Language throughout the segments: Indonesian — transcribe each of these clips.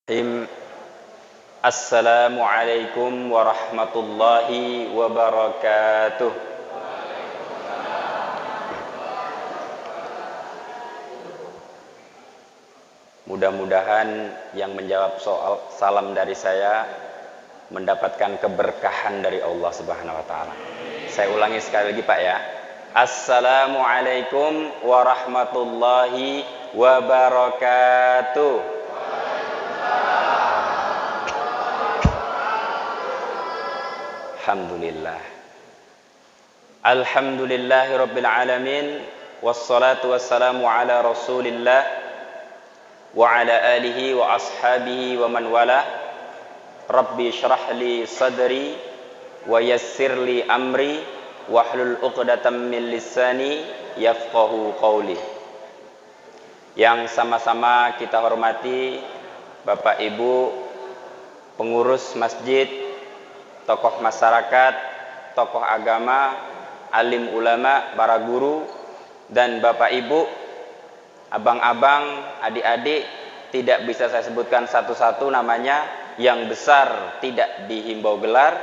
Bismillahirrahmanirrahim. Assalamualaikum warahmatullahi wabarakatuh. Mudah-mudahan yang menjawab soal salam dari saya mendapatkan keberkahan dari Allah Subhanahu wa taala. Saya ulangi sekali lagi Pak ya. Assalamualaikum warahmatullahi wabarakatuh. Alhamdulillah. Alhamdulillahi rabbil alamin. Wassalatu wassalamu ala rasulillah wa ala alihi wa ashabihi wa man wala. Rabbi syrah li sadri wa yassir li amri wahlul uqdatam min lisani yafqahu qawli. Yang sama-sama kita hormati Bapak Ibu pengurus masjid, tokoh masyarakat, tokoh agama, alim ulama, para guru, dan Bapak Ibu, abang-abang, adik-adik, tidak bisa saya sebutkan satu-satu namanya. Yang besar tidak dihimbau gelar,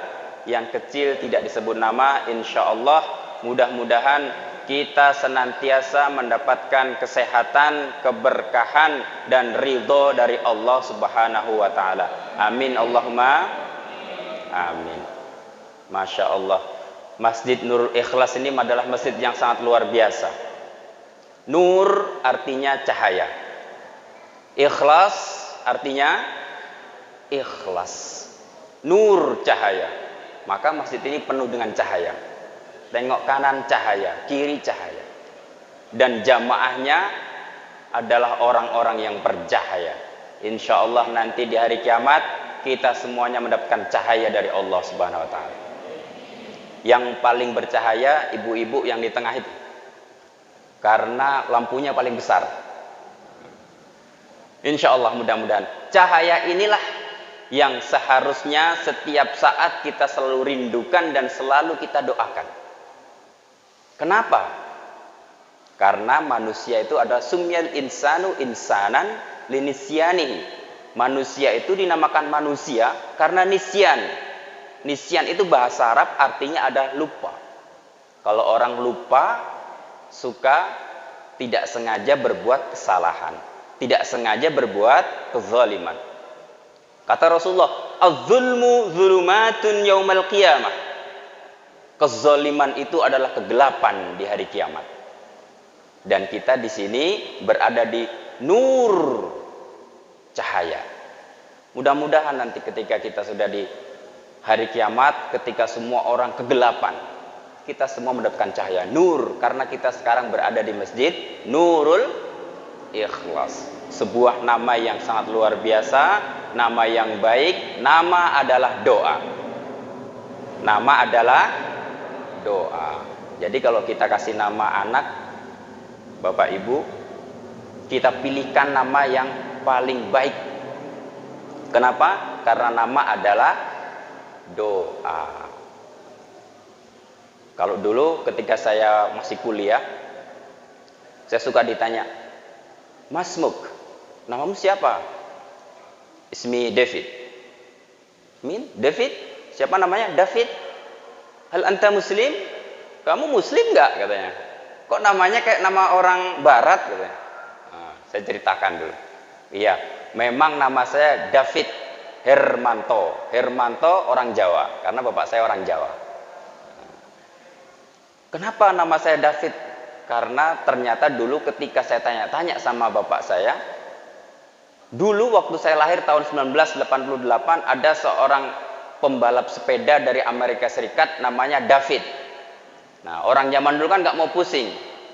yang kecil tidak disebut nama. Insya Allah mudah-mudahan kita senantiasa mendapatkan kesehatan, keberkahan, dan ridho dari Allah Subhanahu wa ta'ala. Amin Allahumma amin. Masya Allah, Masjid Nurul Ikhlas ini adalah masjid yang sangat luar biasa. Nur artinya cahaya, ikhlas artinya ikhlas, nur cahaya. Maka masjid ini penuh dengan cahaya. Tengok kanan cahaya, kiri cahaya, dan jamaahnya adalah orang-orang yang bercahaya. Insya Allah nanti di hari kiamat kita semuanya mendapatkan cahaya dari Allah Subhanahu wa ta'ala. Yang paling bercahaya ibu-ibu yang di tengah itu, karena lampunya paling besar. Insya Allah mudah-mudahan cahaya inilah yang seharusnya setiap saat kita selalu rindukan dan selalu kita doakan. Kenapa? Karena manusia itu adalah sumyal insanu insanan linisyanihi. Manusia itu dinamakan manusia karena nisyan. Nisyan itu bahasa Arab artinya ada lupa. Kalau orang lupa, suka tidak sengaja berbuat kesalahan, tidak sengaja berbuat kezaliman. Kata Rasulullah, az-zulmu zulumatun yaumal qiyamah. Kezaliman itu adalah kegelapan di hari kiamat. Dan kita di sini berada di nur cahaya. Mudah-mudahan nanti ketika kita sudah di hari kiamat, ketika semua orang kegelapan, kita semua mendapatkan cahaya nur, karena kita sekarang berada di Masjid Nurul Ikhlas. Sebuah nama yang sangat luar biasa, nama yang baik. Nama adalah doa. Nama adalah doa. Jadi kalau kita kasih nama anak, Bapak Ibu, kita pilihkan nama yang paling baik. Kenapa? Karena nama adalah doa. Kalau dulu ketika saya masih kuliah, saya suka ditanya, Mas Muk, namamu siapa? Ismi David. Min? David? Siapa namanya? David. Hal anta muslim? Kamu muslim nggak? Katanya. Kok namanya kayak nama orang barat? Katanya. Nah, saya ceritakan dulu. Iya, memang nama saya David Hermanto. Hermanto orang Jawa, karena bapak saya orang Jawa. Kenapa nama saya David? Karena ternyata dulu ketika saya tanya-tanya sama bapak saya, dulu waktu saya lahir tahun 1988 ada seorang pembalap sepeda dari Amerika Serikat namanya David. Nah, orang zaman dulu kan nggak mau pusing,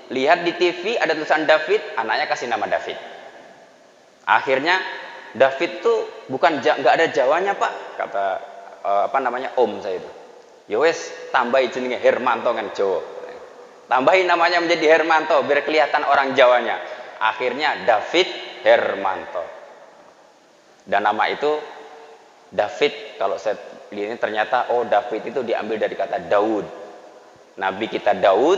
lihat di TV ada tulisan David, anaknya kasih nama David. Akhirnya David tuh nggak ada Jawanya Pak, kata om saya itu. Yowes tambahin jenenge Hermanto kan Jawa. Tambahin namanya menjadi Hermanto biar kelihatan orang Jawanya. Akhirnya David Hermanto. Dan nama itu David, kalau saya lihat ternyata David itu diambil dari kata Daud. Nabi kita Daud.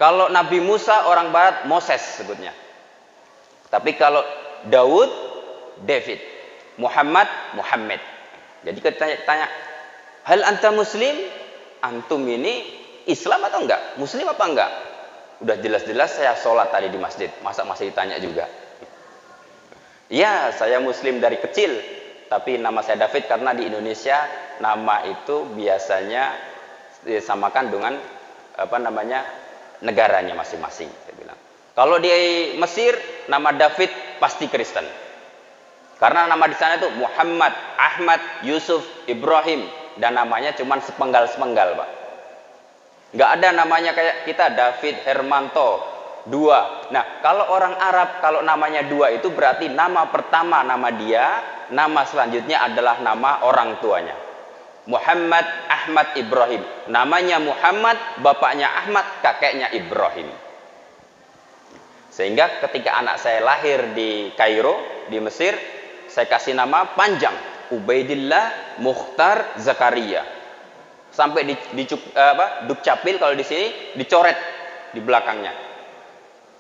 Kalau Nabi Musa orang barat Moses sebutnya. Tapi kalau Daud, David. Muhammad, Muhammad. Jadi kita tanya, hal anta muslim? Antum ini Islam atau enggak? Muslim apa enggak? Udah jelas-jelas saya sholat tadi di masjid. Masa masih ditanya juga? Ya, saya muslim dari kecil. Tapi nama saya David karena di Indonesia nama itu biasanya disamakan dengan negaranya masing-masing. Saya bilang. Kalau di Mesir nama David pasti Kristen. Karena nama di sana itu Muhammad, Ahmad, Yusuf, Ibrahim, dan namanya cuma sepenggal-sepenggal, Pak. Nggak ada namanya kayak kita David Hermanto 2. Nah, kalau orang Arab kalau namanya 2 itu berarti nama pertama nama dia, nama selanjutnya adalah nama orang tuanya. Muhammad, Ahmad, Ibrahim. Namanya Muhammad, bapaknya Ahmad, kakeknya Ibrahim. Sehingga ketika anak saya lahir di Kairo, di Mesir, saya kasih nama panjang, Ubaidillah Mukhtar Zakaria. Sampai di Dukcapil kalau di sini dicoret di belakangnya.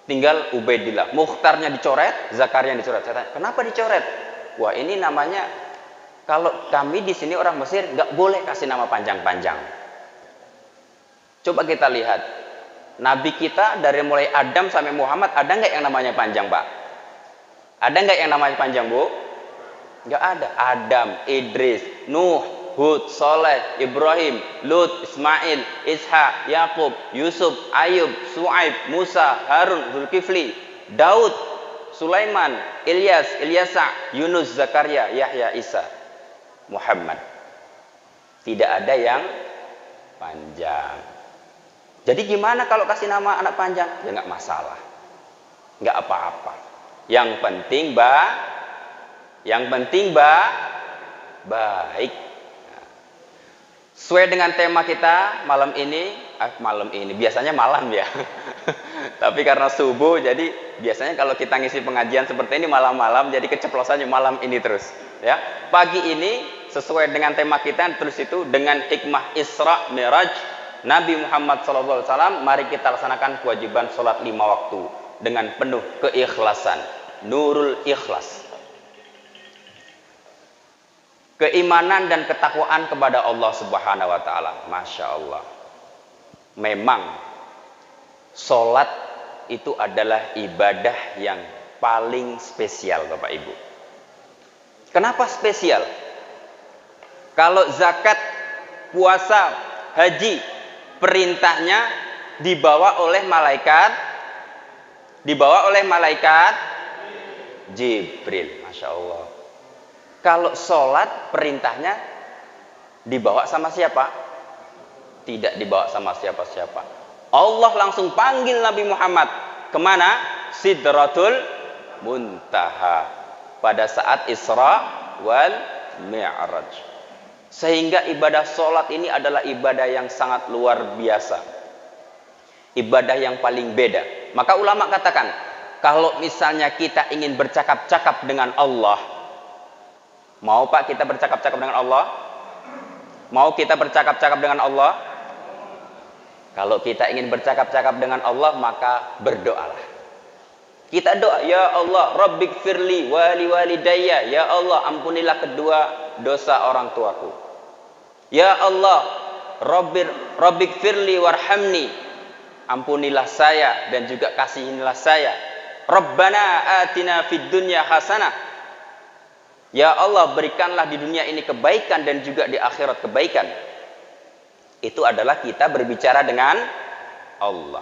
Tinggal Ubaidillah, Mukhtarnya dicoret, Zakaria dicoret. Saya tanya, kenapa dicoret? Wah, ini namanya kalau kami di sini orang Mesir nggak boleh kasih nama panjang-panjang. Coba kita lihat, Nabi kita dari mulai Adam sampai Muhammad ada nggak yang namanya panjang, Pak? Ada nggak yang namanya panjang, Bu? Nggak ada. Adam, Idris, Nuh, Hud, Soleh, Ibrahim, Lut, Ismail, Ishak, Yakub, Yusuf, Ayub, Su'aib, Musa, Harun, Zulkifli, Daud, Sulaiman, Ilyas, Ilyasa, Yunus, Zakaria, Yahya, Isa, Muhammad. Tidak ada yang panjang. Jadi gimana kalau kasih nama anak panjang? Ya nggak masalah, nggak apa-apa. Yang penting baik. Sesuai dengan tema kita malam ini, biasanya malam ya. Tapi karena subuh, jadi biasanya kalau kita ngisi pengajian seperti ini malam-malam, jadi keceplosannya malam ini terus. Ya, pagi ini sesuai dengan tema kita terus itu dengan hikmah Isra Mi'raj Nabi Muhammad SAW. Mari kita laksanakan kewajiban sholat 5 waktu dengan penuh keikhlasan, nurul ikhlas. Keimanan dan ketakwaan kepada Allah Subhanahu wa taala. Masya Allah. Memang sholat itu adalah ibadah yang paling spesial, Bapak Ibu. Kenapa spesial? Kalau zakat, puasa, haji, perintahnya dibawa oleh malaikat Jibril. Masya Allah. Kalau sholat perintahnya dibawa sama siapa? Tidak dibawa sama siapa-siapa. Allah langsung panggil Nabi Muhammad. Kemana? Sidratul Muntaha. Pada saat Isra wal Mi'raj. Sehingga ibadah sholat ini adalah ibadah yang sangat luar biasa. Ibadah yang paling beda. Maka ulama katakan, kalau misalnya kita ingin bercakap-cakap dengan Allah, mau Pak kita bercakap-cakap dengan Allah? Mau kita bercakap-cakap dengan Allah? Kalau kita ingin bercakap-cakap dengan Allah, maka berdoalah. Kita doa, ya Allah, Rabbighfirli wali walidayya. Ya Allah, ampunilah kedua dosa orang tuaku. Ya Allah, Rabbighfirli warhamni. Ampunilah saya dan juga kasihinilah saya. Rabbana atina fid dunya hasanah. Ya Allah, berikanlah di dunia ini kebaikan dan juga di akhirat kebaikan. Itu adalah kita berbicara dengan Allah.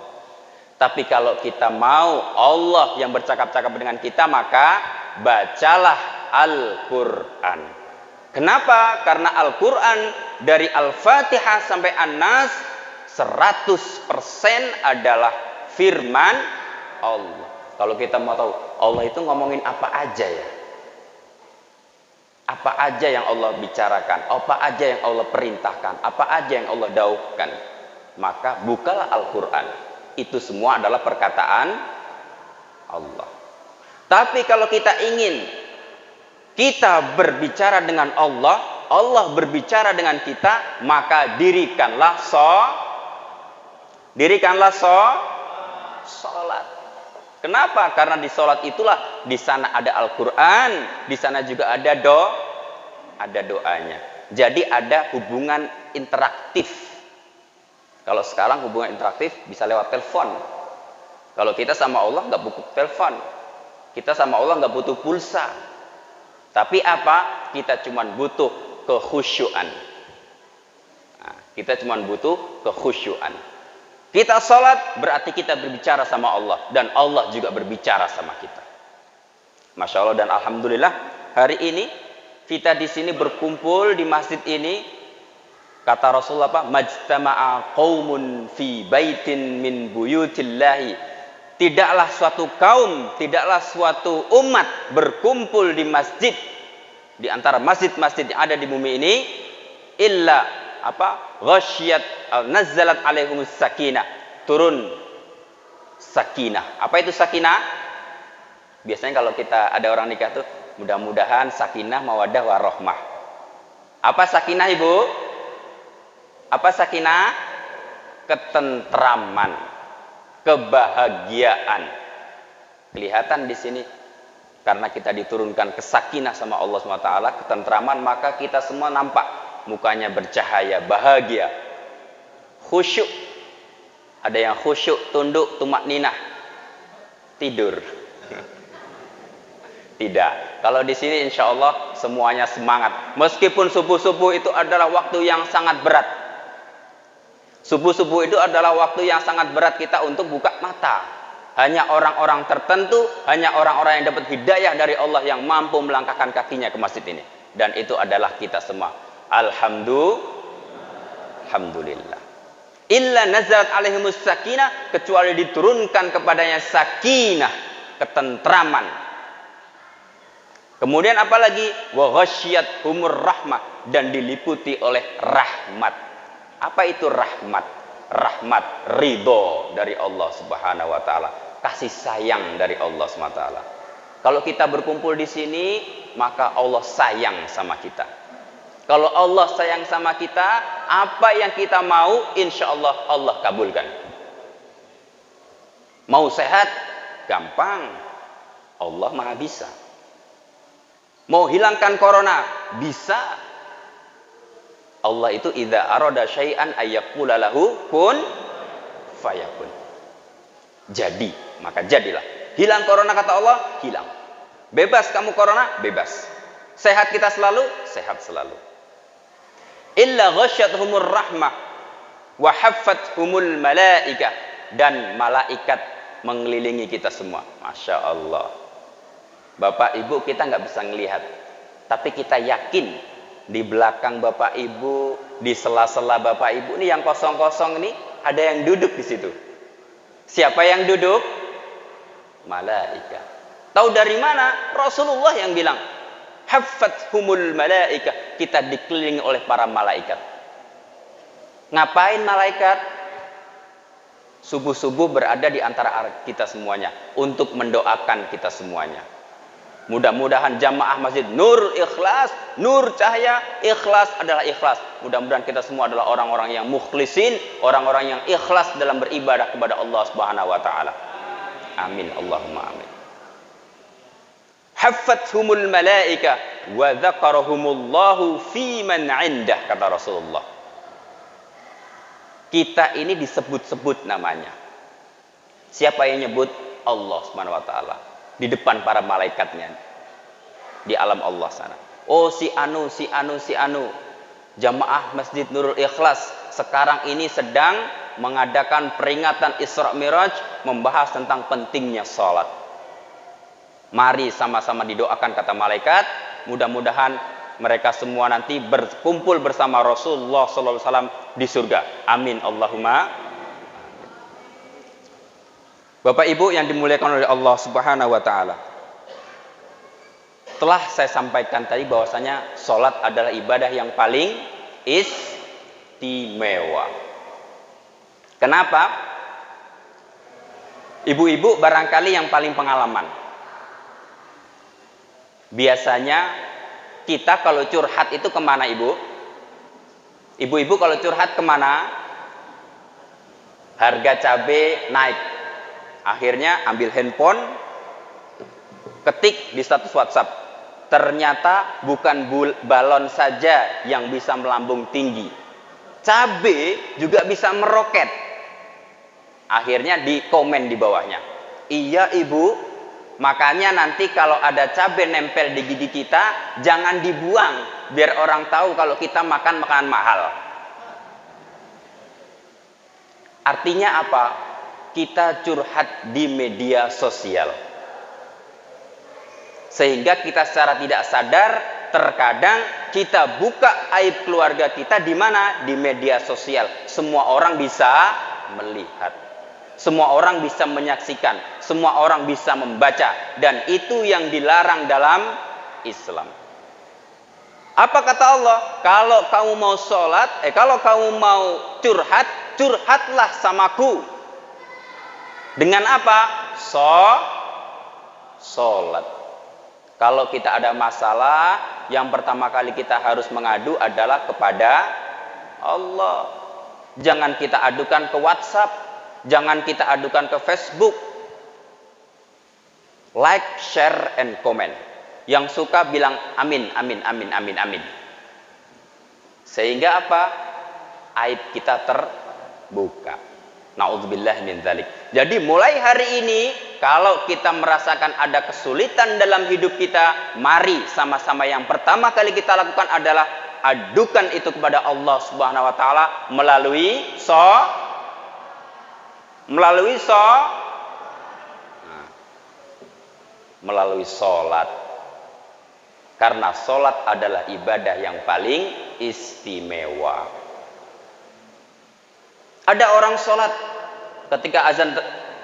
Tapi kalau kita mau Allah yang bercakap-cakap dengan kita, maka bacalah Al-Quran. Kenapa? Karena Al-Quran dari Al-Fatihah sampai An-Nas 100% adalah firman Allah. Kalau kita mau tahu Allah itu ngomongin apa aja ya? Apa aja yang Allah bicarakan, apa aja yang Allah perintahkan, apa aja yang Allah dauhkan, maka bukalah Al-Quran. Itu semua adalah perkataan Allah. Tapi kalau kita ingin kita berbicara dengan Allah, Allah berbicara dengan kita, maka dirikanlah sholat. Kenapa? Karena di sholat itulah di sana ada Al-Quran, di sana juga ada doanya. Jadi ada hubungan interaktif. Kalau sekarang hubungan interaktif bisa lewat telepon. Kalau kita sama Allah nggak butuh telepon, kita sama Allah nggak butuh pulsa. Tapi apa? Kita cuma butuh kekhusyuan. Nah, kita cuma butuh kekhusyuan. Kita sholat berarti kita berbicara sama Allah dan Allah juga berbicara sama kita. Masya Allah dan alhamdulillah hari ini kita di sini berkumpul di masjid ini. Kata Rasulullah apa? Majtama'a qaumun fi baitin min buyutillahi. Tidaklah suatu kaum, tidaklah suatu umat berkumpul di masjid di antara masjid-masjid yang ada di bumi ini illa apa? Ghasyiyat nazzalat alaihumus sakinah, turun sakinah. Apa itu sakinah? Biasanya kalau kita ada orang nikah tuh mudah-mudahan sakinah mawaddah warahmah. Apa sakinah, Ibu? Apa sakinah? Ketentraman, kebahagiaan. Kelihatan di sini karena kita diturunkan kesakinah sama Allah SWT, ketentraman, maka kita semua nampak mukanya bercahaya, bahagia, khusyuk. Ada yang khusyuk, tunduk, tumak ninah, tidur. Tidak. Kalau di sini insya Allah semuanya semangat. Meskipun subuh-subuh itu adalah waktu yang sangat berat. Subuh-subuh itu adalah waktu yang sangat berat kita untuk buka mata. Hanya orang-orang tertentu, hanya orang-orang yang dapat hidayah dari Allah yang mampu melangkahkan kakinya ke masjid ini. Dan itu adalah kita semua. Alhamdulillah. Illa nazalat alaihimus sakinah, kecuali diturunkan kepadanya sakinah, ketentraman. Kemudian apalagi wa ghasyiyat humur rahmah, dan diliputi oleh rahmat. Apa itu rahmat? Rahmat ridho dari Allah Subhanahu wa taala, kasih sayang dari Allah Subhanahu wa taala. Kalau kita berkumpul di sini, maka Allah sayang sama kita. Kalau Allah sayang sama kita, apa yang kita mau, insya Allah Allah kabulkan. Mau sehat? Gampang. Allah maha bisa. Mau hilangkan corona? Bisa. Allah itu idza arada syai'an ayyaqula lahu kun fayakun. Jadi, maka jadilah. Hilang corona kata Allah, hilang. Bebas kamu corona, bebas. Sehat kita selalu, sehat selalu. Illa ghasyyathumur rahmah wa haffathumul malaikah, dan malaikat mengelilingi kita semua. Masya Allah. Bapak Ibu kita nggak bisa ngelihat, tapi kita yakin di belakang Bapak Ibu, di sela-sela Bapak Ibu ini yang kosong-kosong ini ada yang duduk di situ. Siapa yang duduk? Malaikat. Tahu dari mana? Rasulullah yang bilang, haffathumul malaikah, kita dikelilingi oleh para malaikat. Ngapain malaikat? Subuh-subuh berada di antara kita semuanya untuk mendoakan kita semuanya. Mudah-mudahan jamaah masjid Nur Ikhlas, Nur Cahaya, ikhlas adalah ikhlas. Mudah-mudahan kita semua adalah orang-orang yang mukhlisin, orang-orang yang ikhlas dalam beribadah kepada Allah Subhanahu wa taala. Amin, Allahumma amin. Haffathumul malaika wa dzakarahumullahu fi man 'indah, kata Rasulullah. Kita ini disebut-sebut namanya. Siapa yang nyebut? Allah Subhanahu wa taala. Di depan para malaikatnya di alam Allah sana. Oh si anu, si anu, si anu. Jamaah Masjid Nurul Ikhlas sekarang ini sedang mengadakan peringatan Isra Miraj, membahas tentang pentingnya sholat. Mari sama-sama didoakan kata malaikat. Mudah-mudahan mereka semua nanti berkumpul bersama Rasulullah SAW di surga. Amin Allahumma. Bapak Ibu yang dimuliakan oleh Allah Subhanahu wa taala. Telah saya sampaikan tadi bahwasanya sholat adalah ibadah yang paling istimewa. Kenapa? Ibu-ibu barangkali yang paling pengalaman. Biasanya kita kalau curhat itu kemana, Ibu? Ibu-ibu kalau curhat kemana? Harga cabai naik. Akhirnya ambil handphone, ketik di status WhatsApp. Ternyata bukan balon saja yang bisa melambung tinggi. Cabe juga bisa meroket. Akhirnya di komen di bawahnya. Iya ibu, makanya nanti kalau ada cabe nempel di gigi kita, jangan dibuang. Biar orang tahu kalau kita makan makanan mahal. Artinya apa? Kita curhat di media sosial. Sehingga kita secara tidak sadar terkadang kita buka aib keluarga kita di mana? Di media sosial. Semua orang bisa melihat. Semua orang bisa menyaksikan. Semua orang bisa membaca. Dan itu yang dilarang dalam Islam. Apa kata Allah? Kalau kamu mau sholat, kalau kamu mau curhat, curhatlah samaku. Dengan apa? Sholat. Kalau kita ada masalah, yang pertama kali kita harus mengadu adalah kepada Allah. Jangan kita adukan ke WhatsApp, jangan kita adukan ke Facebook. Like, share, and comment. Yang suka bilang amin, amin, amin, amin, amin. Sehingga apa? Aib kita terbuka. Na'udzubillah min dzalik. Jadi mulai hari ini, kalau kita merasakan ada kesulitan dalam hidup kita, mari sama-sama yang pertama kali kita lakukan adalah adukan itu kepada Allah Subhanahu wa taala melalui sholat. Karena sholat adalah ibadah yang paling istimewa. Ada orang sholat ketika azan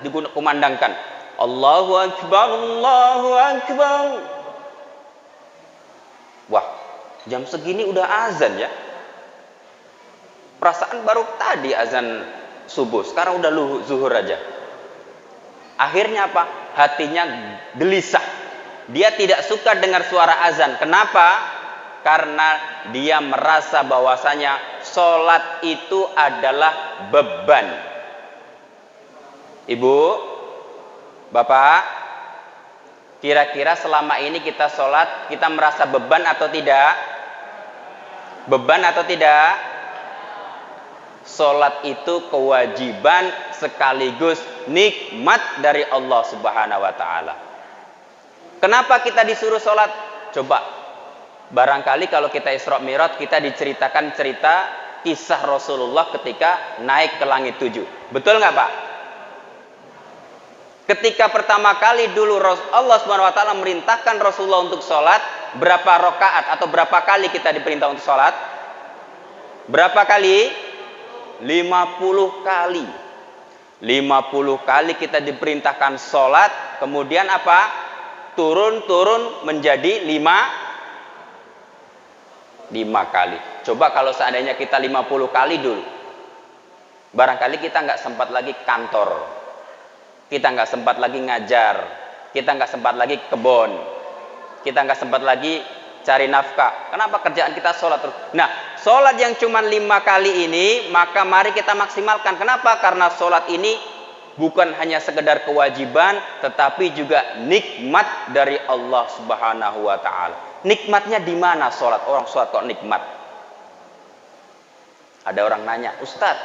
dikumandangkan, Allahu Akbar, Allahu Akbar. Wah, jam segini udah azan ya. Perasaan baru tadi azan subuh, sekarang udah zuhur aja. Akhirnya apa? Hatinya gelisah. Dia tidak suka dengar suara azan. Kenapa? Karena dia merasa bahwasanya sholat itu adalah beban. Ibu, bapak, kira-kira selama ini kita sholat, kita merasa beban atau tidak? Beban atau tidak? Sholat itu kewajiban sekaligus nikmat dari Allah Subhanahu wa ta'ala. Kenapa kita disuruh sholat? Coba, barangkali kalau kita Isra Mi'raj, kita diceritakan cerita kisah Rasulullah ketika naik ke langit 7. Betul nggak Pak? Ketika pertama kali dulu Allah Subhanahu wa ta'ala merintahkan Rasulullah untuk sholat, berapa rakaat atau berapa kali kita diperintah untuk sholat? Berapa kali? 50 kali. 50 kali kita diperintahkan sholat, kemudian apa? Turun menjadi 5 kali. Coba kalau seandainya kita 50 kali dulu, barangkali kita nggak sempat lagi kantor, kita nggak sempat lagi ngajar, kita nggak sempat lagi kebon, kita nggak sempat lagi cari nafkah. Kenapa? Kerjaan kita sholat terus. Nah, sholat yang cuma 5 kali ini, maka mari kita maksimalkan. Kenapa? Karena sholat ini bukan hanya sekedar kewajiban, tetapi juga nikmat dari Allah Subhanahu wa ta'ala. Nikmatnya di mana sholat? Orang sholat kok nikmat? Ada orang nanya, Ustadz,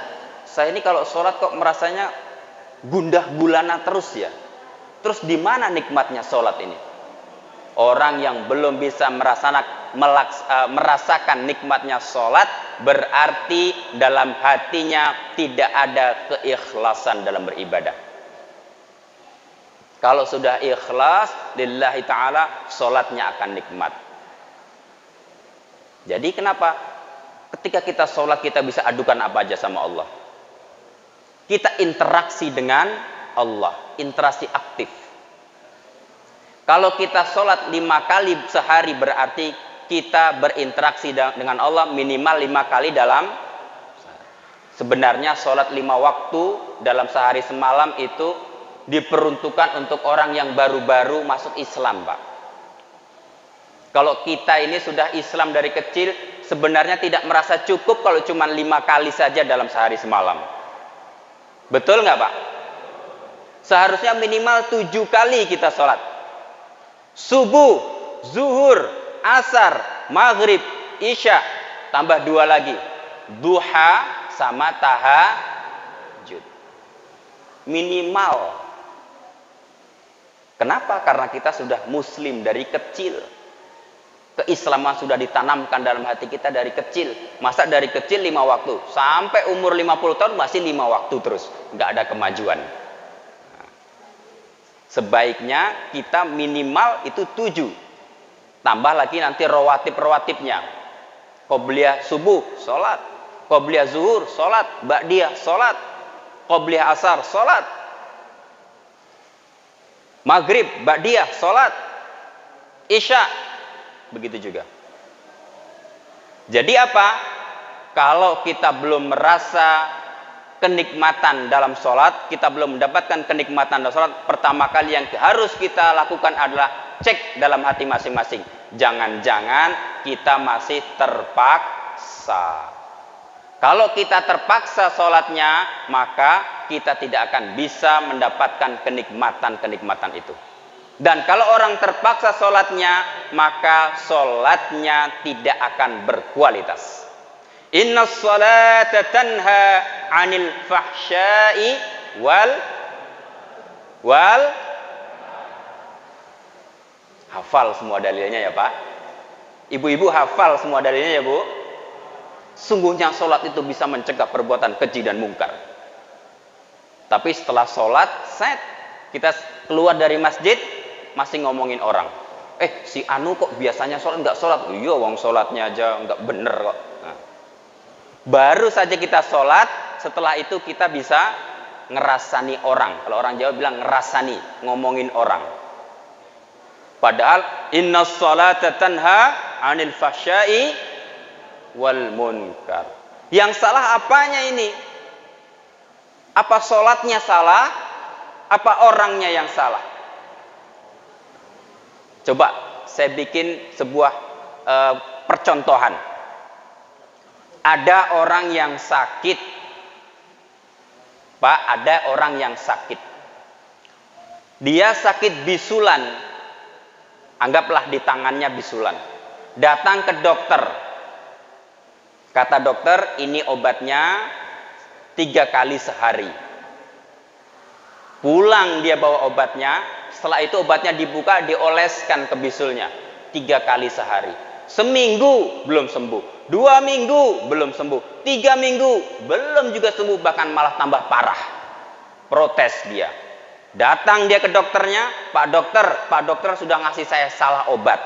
saya ini kalau sholat kok merasanya gundah gulana terus ya. Terus di mana nikmatnya sholat ini? Orang yang belum bisa merasakan nikmatnya sholat, berarti dalam hatinya tidak ada keikhlasan dalam beribadah. Kalau sudah ikhlas lillahi ta'ala, sholatnya akan nikmat. Jadi kenapa? Ketika kita sholat, kita bisa adukan apa aja sama Allah. Kita interaksi dengan Allah, interaksi aktif. Kalau kita sholat 5 kali sehari, berarti kita berinteraksi dengan Allah minimal 5 kali dalam. Sebenarnya sholat 5 waktu dalam sehari semalam itu diperuntukkan untuk orang yang baru-baru masuk Islam, Pak. Kalau kita ini sudah Islam dari kecil, sebenarnya tidak merasa cukup kalau cuma 5 kali saja dalam sehari semalam. Betul nggak Pak? Seharusnya minimal 7 kali kita sholat. Subuh, zuhur, asar, maghrib, isya, tambah 2 lagi. Duha sama tahajud. Minimal. Kenapa? Karena kita sudah muslim dari kecil. Keislaman sudah ditanamkan dalam hati kita dari kecil. Masa dari kecil 5 waktu sampai umur 50 tahun masih 5 waktu terus, nggak ada kemajuan. Sebaiknya kita minimal itu 7. Tambah lagi nanti rawatib-rawatibnya. Qobliyah subuh, sholat. Qobliyah zuhur, sholat. Ba'diyah, sholat. Qobliyah asar, sholat. Maghrib, ba'diyah, sholat. Isya, begitu juga. Jadi apa? Kalau kita belum merasa kenikmatan dalam sholat, kita belum mendapatkan kenikmatan dalam sholat, pertama kali yang harus kita lakukan adalah cek dalam hati masing-masing. Jangan-jangan kita masih terpaksa. Kalau kita terpaksa sholatnya, maka kita tidak akan bisa mendapatkan kenikmatan-kenikmatan itu. Dan kalau orang terpaksa sholatnya, maka sholatnya tidak akan berkualitas. Inna sholata tanha anil fahsyai wal hafal semua dalilnya ya Pak. Ibu-ibu hafal semua dalilnya ya Bu. Sungguhnya sholat itu bisa mencegah perbuatan keji dan mungkar. Tapi setelah sholat, kita keluar dari masjid, masih ngomongin orang. Si Anu kok biasanya sholat, nggak sholat? Iya, wong sholatnya aja nggak bener kok. Nah, baru saja kita sholat, setelah itu kita bisa ngerasani orang. Kalau orang Jawa bilang ngerasani, ngomongin orang. Padahal inna sholata tanha anil fahsyai wal munkar. Yang salah apanya ini? Apa sholatnya salah? Apa orangnya yang salah? Coba saya bikin sebuah percontohan. Ada orang yang sakit. Pak, ada orang yang sakit. Dia sakit bisulan. Anggaplah di tangannya bisulan. Datang ke dokter. Kata dokter, ini obatnya 3 kali sehari. Pulang dia bawa obatnya. Setelah itu obatnya dibuka, dioleskan ke bisulnya 3 kali sehari. Seminggu belum sembuh, 2 minggu belum sembuh, 3 minggu belum juga sembuh, bahkan malah tambah parah. Protes dia. Datang dia ke dokternya, Pak dokter sudah ngasih saya salah obat.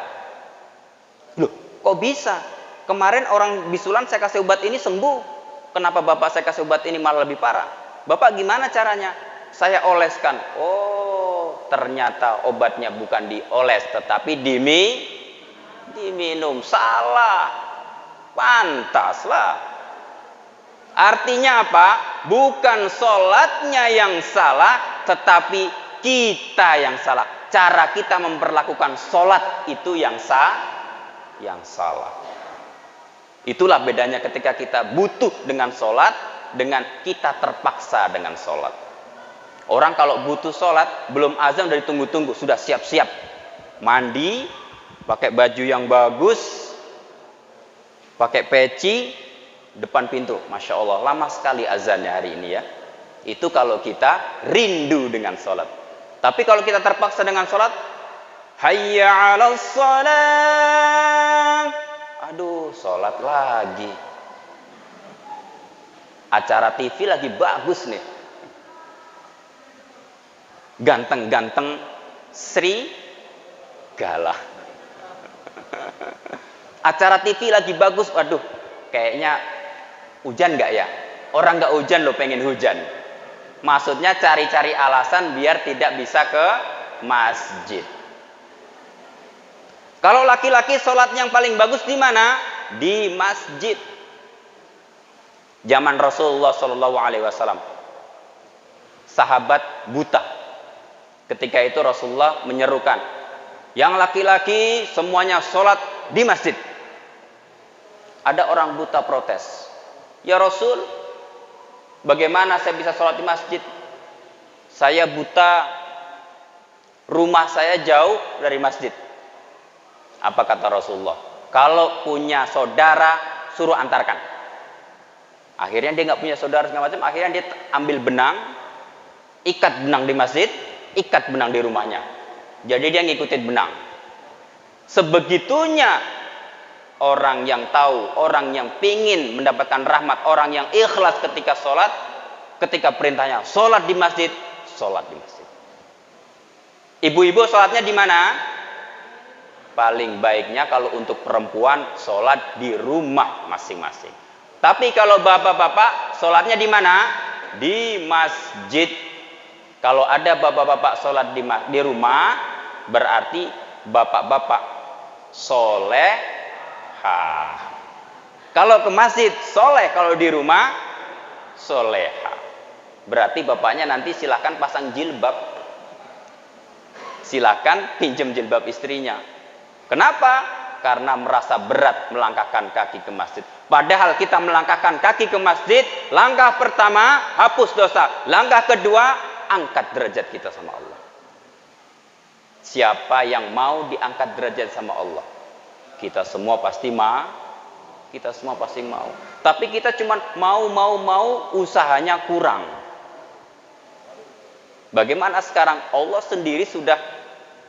Loh, kok bisa? Kemarin orang bisulan saya kasih obat ini sembuh. Kenapa Bapak saya kasih obat ini malah lebih parah? Bapak gimana caranya? Saya oleskan. Oh, ternyata obatnya bukan dioles, tetapi diminum. Salah. Pantaslah. Artinya apa? Bukan sholatnya yang salah, tetapi kita yang salah. Cara kita memperlakukan sholat itu yang salah. Itulah bedanya ketika kita butuh dengan sholat, dengan kita terpaksa dengan sholat. Orang kalau butuh sholat, belum azan udah ditunggu-tunggu, sudah siap-siap. Mandi, pakai baju yang bagus, pakai peci, depan pintu. Masya Allah, lama sekali azannya hari ini ya. Itu kalau kita rindu dengan sholat. Tapi kalau kita terpaksa dengan sholat, hayya 'alas shalah. Aduh, sholat lagi. Acara TV lagi bagus nih. Ganteng-ganteng Sri Gala. Acara TV lagi bagus. Waduh, kayaknya hujan nggak ya? Orang nggak hujan loh pengen hujan. Maksudnya cari-cari alasan biar tidak bisa ke masjid. Kalau laki-laki sholat yang paling bagus di mana? Di masjid. Zaman Rasulullah SAW, sahabat buta. Ketika itu Rasulullah menyerukan, yang laki-laki semuanya sholat di masjid. Ada orang buta protes, ya Rasul, bagaimana saya bisa sholat di masjid? Saya buta, rumah saya jauh dari masjid. Apa kata Rasulullah? Kalau punya saudara, suruh antarkan. Akhirnya dia nggak punya saudara segala macam. Akhirnya dia ambil benang, ikat benang di masjid, ikat benang di rumahnya. Jadi dia ngikutin benang. Sebegitunya orang yang tahu, orang yang pingin mendapatkan rahmat, orang yang ikhlas ketika sholat, ketika perintahnya sholat di masjid, sholat di masjid. Ibu-ibu sholatnya di mana? Paling baiknya kalau untuk perempuan sholat di rumah masing-masing. Tapi kalau bapak-bapak sholatnya di mana? Di masjid. Kalau ada bapak-bapak sholat di rumah, berarti bapak-bapak soleha. Kalau ke masjid soleh, kalau di rumah soleha. Berarti bapaknya nanti silahkan pasang jilbab. Silahkan pinjam jilbab istrinya. Kenapa? Karena merasa berat melangkahkan kaki ke masjid. Padahal kita melangkahkan kaki ke masjid, langkah pertama hapus dosa, langkah kedua angkat derajat kita sama Allah. Siapa yang mau diangkat derajat sama Allah? Kita semua pasti mau. Tapi kita cuma mau, usahanya kurang. Bagaimana sekarang? Allah sendiri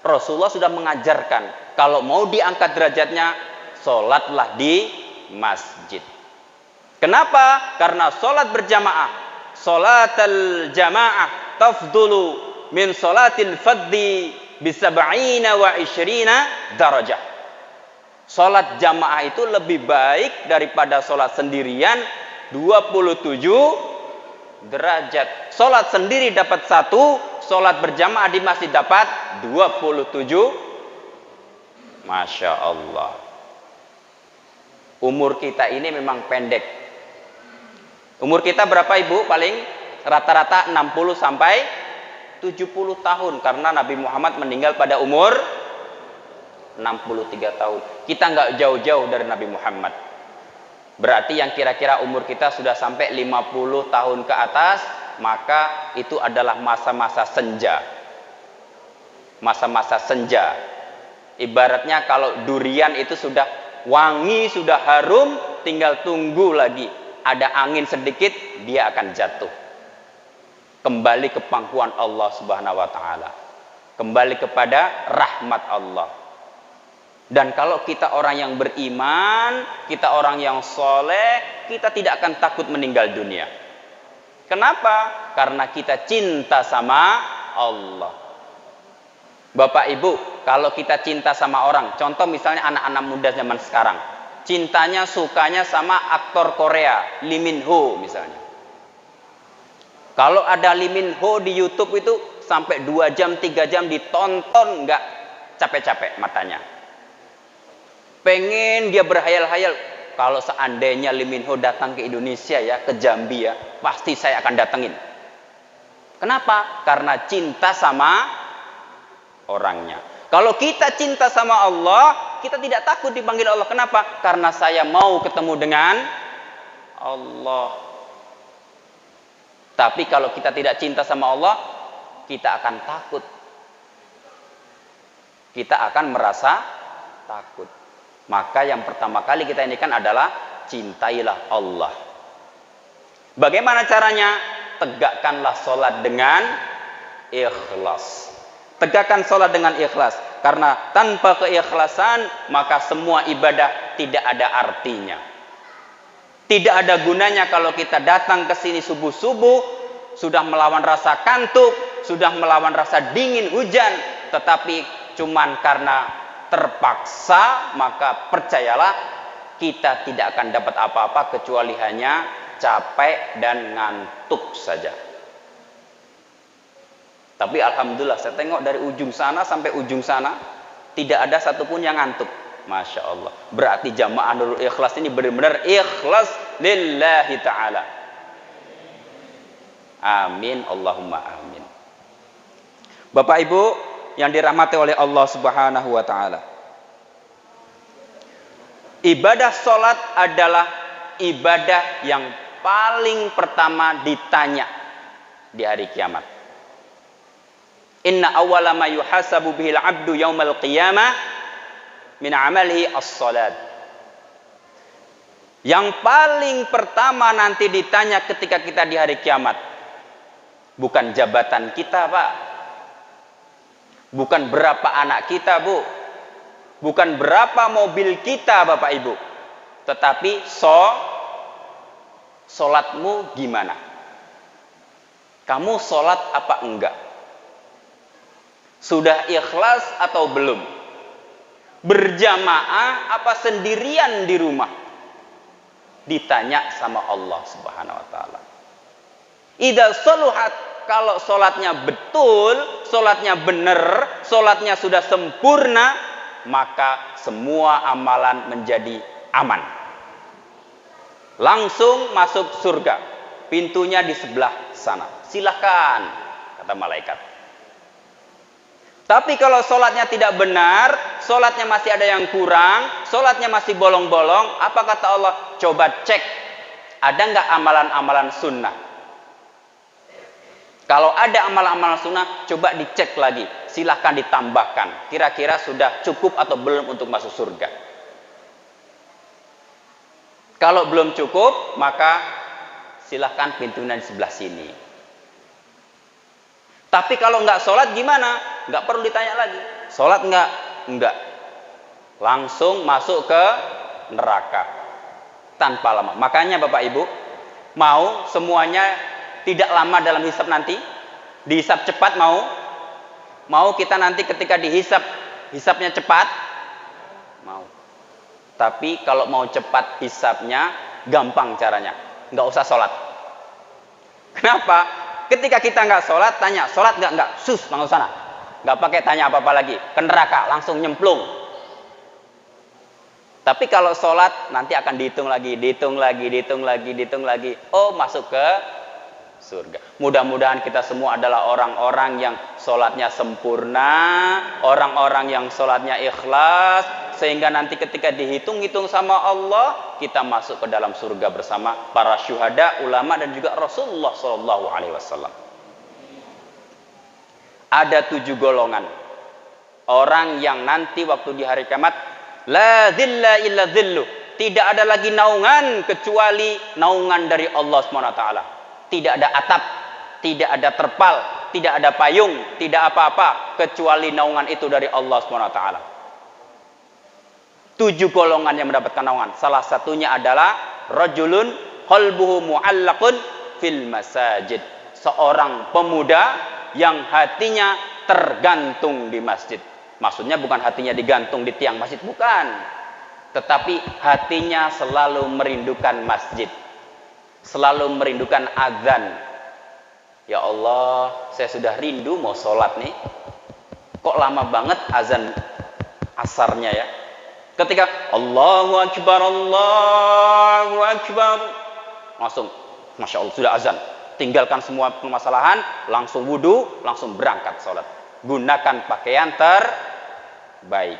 Rasulullah sudah mengajarkan, kalau mau diangkat derajatnya, sholatlah di masjid. Kenapa? Karena sholat berjamaah, sholatal jamaah tafdulu min sholatil faddi bisab'ina wa ishrina darajah. Sholat jamaah itu lebih baik daripada sholat sendirian 27 derajat. Sholat sendiri dapat 1, sholat berjamaah di masjid dapat 27. Masya Allah. Umur kita ini memang pendek. Umur kita berapa ibu? Paling rata-rata 60 sampai 70 tahun. Karena Nabi Muhammad meninggal pada umur 63 tahun. Kita nggak jauh-jauh dari Nabi Muhammad. Berarti yang kira-kira umur kita sudah sampai 50 tahun ke atas, maka itu adalah masa-masa senja. Masa-masa senja. Ibaratnya kalau durian itu sudah wangi, sudah harum, tinggal tunggu lagi ada angin sedikit, dia akan jatuh. Kembali ke pangkuan Allah Subhanahu wa taala. Kembali kepada rahmat Allah. Dan kalau kita orang yang beriman, kita orang yang soleh, kita tidak akan takut meninggal dunia. Kenapa? Karena kita cinta sama Allah. Bapak ibu, kalau kita cinta sama orang, contoh misalnya anak-anak muda zaman sekarang, cintanya, sukanya sama aktor Korea, Lee Min Ho misalnya. Kalau ada Lee Min Ho di YouTube itu sampai 2 jam, 3 jam ditonton, nggak capek-capek matanya. Pengen dia berhayal-hayal, kalau seandainya Lee Min Ho datang ke Indonesia ya, ke Jambi ya, pasti saya akan datengin. Kenapa? Karena cinta sama orangnya. Kalau kita cinta sama Allah, kita tidak takut dipanggil Allah. Kenapa? Karena saya mau ketemu dengan Allah. Tapi kalau kita tidak cinta sama Allah, kita akan takut. Kita akan merasa takut. Maka yang pertama kali kita indikan adalah cintailah Allah. Bagaimana caranya? Tegakkanlah sholat dengan ikhlas. Tegakkan sholat dengan ikhlas. Karena tanpa keikhlasan, maka semua ibadah tidak ada artinya. Tidak ada gunanya kalau kita datang ke sini subuh-subuh, sudah melawan rasa kantuk, sudah melawan rasa dingin hujan, tetapi cuman karena terpaksa, maka percayalah kita tidak akan dapat apa-apa kecuali hanya capek dan ngantuk saja. Tapi alhamdulillah saya tengok dari ujung sana sampai ujung sana tidak ada satupun yang ngantuk. Masya Allah. Berarti jamaah Nurul Ikhlas ini benar-benar ikhlas lillahi ta'ala. Amin. Allahumma amin. Bapak Ibu yang dirahmati oleh Allah Subhanahu wa taala. Ibadah sholat adalah ibadah yang paling pertama ditanya di hari kiamat. Inna awwala ma yuhasabu bihil 'abdu yaumal qiyamah min 'amalihi as-salat. Yang paling pertama nanti ditanya ketika kita di hari kiamat, bukan jabatan kita, Pak. Bukan berapa anak kita, Bu. Bukan berapa mobil kita, Bapak Ibu. Tetapi solatmu gimana? Kamu solat apa enggak? Sudah ikhlas atau belum? Berjamaah apa sendirian di rumah? Ditanya sama Allah Subhanahu wa taala. Idza saluhat, kalau solatnya betul, solatnya benar, solatnya sudah sempurna, maka semua amalan menjadi aman. Langsung masuk surga. Pintunya di sebelah sana. Silakan, kata malaikat. Tapi kalau solatnya tidak benar, solatnya masih ada yang kurang, solatnya masih bolong-bolong, apa kata Allah? Coba cek, ada nggak amalan-amalan sunnah? Kalau ada amalan-amalan sunnah, coba dicek lagi. Silahkan ditambahkan. Kira-kira sudah cukup atau belum untuk masuk surga? Kalau belum cukup, maka silahkan pintunya di sebelah sini. Tapi kalau nggak sholat gimana? Nggak perlu ditanya lagi. Sholat nggak? Nggak. Langsung masuk ke neraka. Tanpa lama. Makanya Bapak Ibu, mau semuanya tidak lama dalam hisab nanti? Dihisab cepat mau? Mau kita nanti ketika dihisab, hisabnya cepat? Mau. Tapi kalau mau cepat hisabnya, gampang caranya. Nggak usah sholat. Kenapa? Ketika kita nggak sholat, tanya, sholat nggak? Nggak. Sus, langsung sana. Nggak pakai tanya apa-apa lagi. Ke neraka, langsung nyemplung. Tapi kalau sholat, nanti akan dihitung lagi. Oh, masuk ke surga. Mudah-mudahan kita semua adalah orang-orang yang sholatnya sempurna, orang-orang yang sholatnya ikhlas, sehingga nanti ketika dihitung-hitung sama Allah, kita masuk ke dalam surga bersama para syuhada, ulama, dan juga Rasulullah SAW. Ada 7 golongan orang yang nanti waktu di hari kiamat, la dhilla illa dhillu, tidak ada lagi naungan kecuali naungan dari Allah SWT. Tidak ada atap, tidak ada terpal, tidak ada payung, tidak apa-apa kecuali naungan itu dari Allah SWT. 7 golongan yang mendapatkan naungan. Salah satunya adalah rajulun qalbuhu mu'allaqun fil masajid. Seorang pemuda yang hatinya tergantung di masjid. Maksudnya bukan hatinya digantung di tiang masjid, bukan. Tetapi hatinya selalu merindukan masjid. Selalu merindukan azan. Ya Allah, saya sudah rindu mau sholat nih. Kok lama banget azan asarnya ya? Ketika Allahu Akbar, langsung, Masya Allah, sudah azan. Tinggalkan semua permasalahan, langsung wudu, langsung berangkat sholat. Gunakan pakaian terbaik.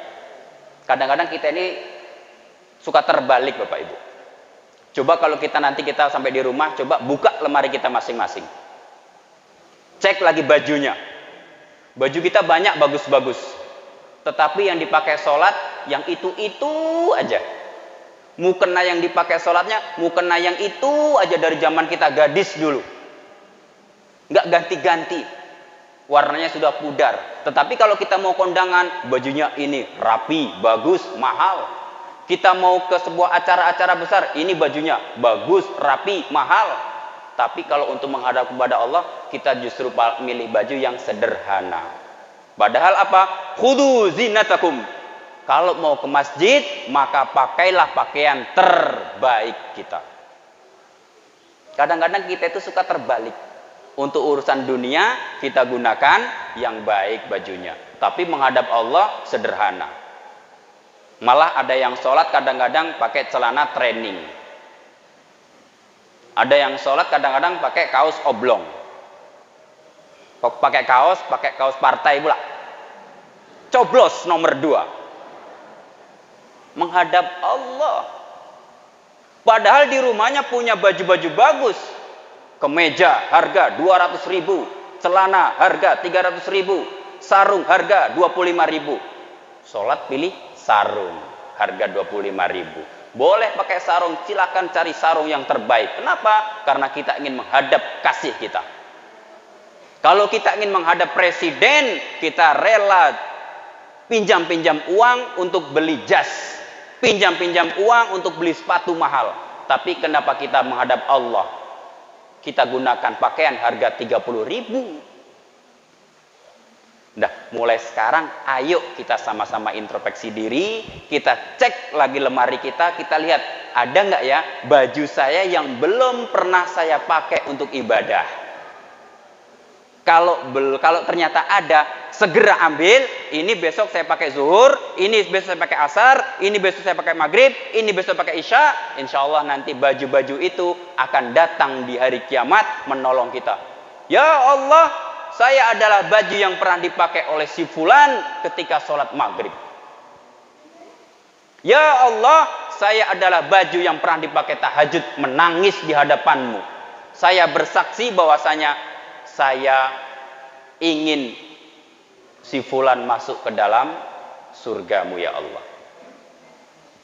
Kadang-kadang kita ini suka terbalik Bapak Ibu. Coba kalau kita nanti sampai di rumah, coba buka lemari kita masing-masing. Cek lagi bajunya. Baju kita banyak bagus-bagus. Tetapi yang dipakai sholat, yang itu-itu aja. Mukena yang dipakai sholatnya, mukena yang itu aja dari zaman kita gadis dulu. Nggak ganti-ganti. Warnanya sudah pudar. Tetapi kalau kita mau kondangan, bajunya ini rapi, bagus, mahal. Kita mau ke sebuah acara-acara besar, ini bajunya bagus, rapi, mahal. Tapi kalau untuk menghadap kepada Allah, kita justru milih baju yang sederhana. Padahal apa? Khudu zinatakum. Kalau mau ke masjid, maka pakailah pakaian terbaik kita. Kadang-kadang kita itu suka terbalik. Untuk urusan dunia, kita gunakan yang baik bajunya. Tapi menghadap Allah, sederhana. Malah ada yang sholat kadang-kadang pakai celana training. Ada yang sholat kadang-kadang pakai kaos oblong. Pakai kaos partai pula. Coblos nomor 2. Menghadap Allah. Padahal di rumahnya punya baju-baju bagus. Kemeja harga 200.000. celana harga 300.000, sarung harga 25.000. Sholat pilih sarung, harga 25.000. Boleh pakai sarung, silakan cari sarung yang terbaik. Kenapa? Karena kita ingin menghadap kasih kita. Kalau kita ingin menghadap presiden, kita rela pinjam-pinjam uang untuk beli jas, pinjam-pinjam uang untuk beli sepatu mahal. Tapi kenapa kita menghadap Allah, kita gunakan pakaian harga 30.000? Nah, mulai sekarang ayo kita sama-sama introspeksi diri, kita cek lagi lemari kita lihat ada nggak ya baju saya yang belum pernah saya pakai untuk ibadah. Kalau ternyata ada, segera ambil. Ini besok saya pakai zuhur, ini besok saya pakai asar, ini besok saya pakai maghrib, ini besok pakai isya. Insya Allah nanti baju-baju itu akan datang di hari kiamat menolong kita. Ya Allah, saya adalah baju yang pernah dipakai oleh si fulan ketika sholat maghrib. Ya Allah, saya adalah baju yang pernah dipakai tahajud menangis di hadapanmu. Saya bersaksi bahwasanya saya ingin si fulan masuk ke dalam surgamu ya Allah.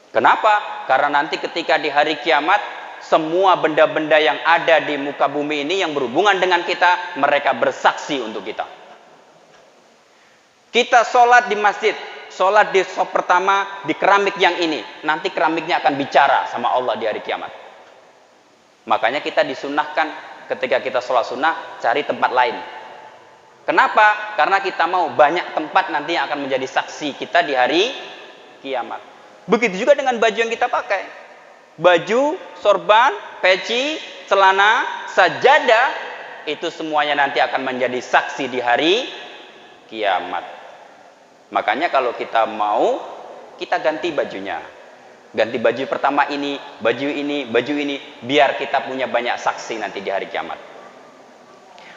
Kenapa? Karena nanti ketika di hari kiamat, semua benda-benda yang ada di muka bumi ini yang berhubungan dengan kita, mereka bersaksi untuk kita. Kita sholat di masjid, sholat di sop pertama di keramik yang ini, nanti keramiknya akan bicara sama Allah di hari kiamat. Makanya kita disunahkan ketika kita sholat sunnah, cari tempat lain. Kenapa? Karena kita mau banyak tempat nanti yang akan menjadi saksi kita di hari kiamat. Begitu juga dengan baju yang kita pakai. Baju, sorban, peci, celana, sajadah, itu semuanya nanti akan menjadi saksi di hari kiamat. Makanya kalau kita mau, kita ganti bajunya. Ganti baju pertama ini, baju ini, baju ini, biar kita punya banyak saksi nanti di hari kiamat.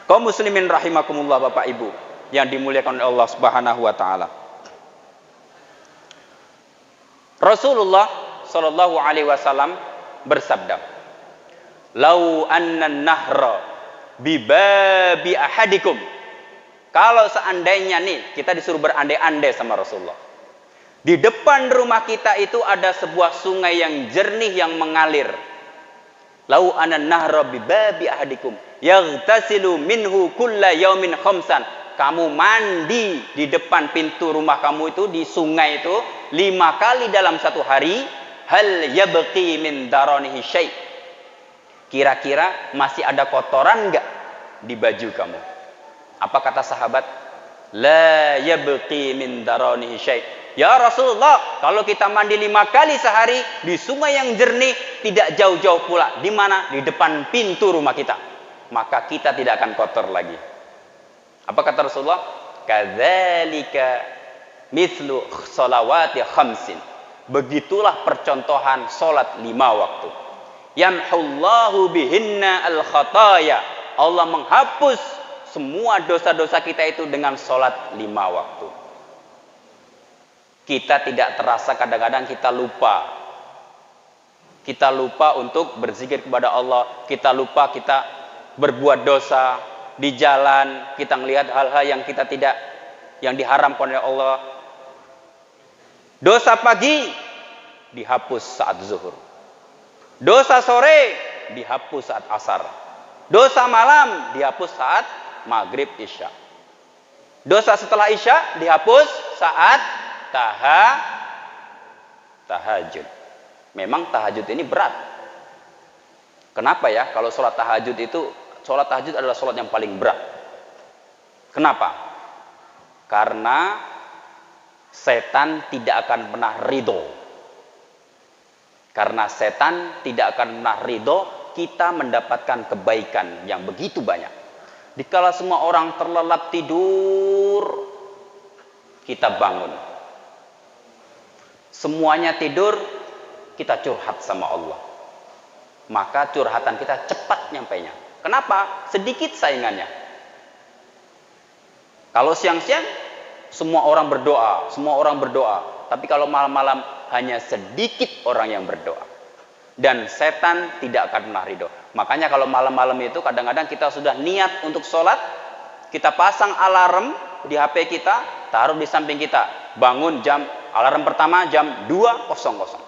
Kaum muslimin rahimakumullah, Bapak Ibu yang dimuliakan oleh Allah Subhanahu wa taala. Rasulullah sallallahu alaihi wasallam bersabda, "Lau anna nahra bi babi ahadikum." Kalau seandainya nih kita disuruh berandai-andai sama Rasulullah, di depan rumah kita itu ada sebuah sungai yang jernih yang mengalir. Lau anan nahra bi babi ahadikum yaghtasilu minhu kulla yaumin khamsan. Kamu mandi di depan pintu rumah kamu itu di sungai itu 5 kali dalam satu hari. Hal yabqi min daranihi syai'. Kira-kira masih ada kotoran enggak di baju kamu? Apa kata sahabat? La yabqi min daranihi syai'. Ya Rasulullah, kalau kita mandi 5 kali sehari di sungai yang jernih, tidak jauh-jauh pula. Di mana? Di depan pintu rumah kita. Maka kita tidak akan kotor lagi. Apa kata Rasulullah? Kadzalika mithlu sholawati khamsin. Begitulah percontohan sholat 5 waktu. Yamhullahu bihinna al-khataya. Allah menghapus semua dosa-dosa kita itu dengan sholat 5 waktu. Kita tidak terasa, kadang-kadang kita lupa. Kita lupa untuk berzikir kepada Allah. Kita lupa kita berbuat dosa. Di jalan kita melihat hal-hal yang kita tidak, yang diharamkan oleh Allah. Dosa pagi dihapus saat zuhur. Dosa sore dihapus saat asar. Dosa malam dihapus saat maghrib isya. Dosa setelah isya dihapus saat tahajud. Memang tahajud ini berat. Kenapa ya? Kalau sholat tahajud itu, sholat tahajud adalah sholat yang paling berat. Kenapa? Karena setan tidak akan pernah ridho. Karena setan tidak akan pernah ridho kita mendapatkan kebaikan yang begitu banyak. Dikala semua orang terlelap tidur, kita bangun. Semuanya tidur, kita curhat sama Allah. Maka curhatan kita cepat nyampainya. Kenapa? Sedikit saingannya. Kalau siang-siang, semua orang berdoa. Tapi kalau malam-malam, hanya sedikit orang yang berdoa. Dan setan tidak akan pernah ridho. Makanya kalau malam-malam itu kadang-kadang kita sudah niat untuk sholat, Kita pasang alarm di HP kita, taruh di samping kita. Bangun alarm pertama jam 2.00.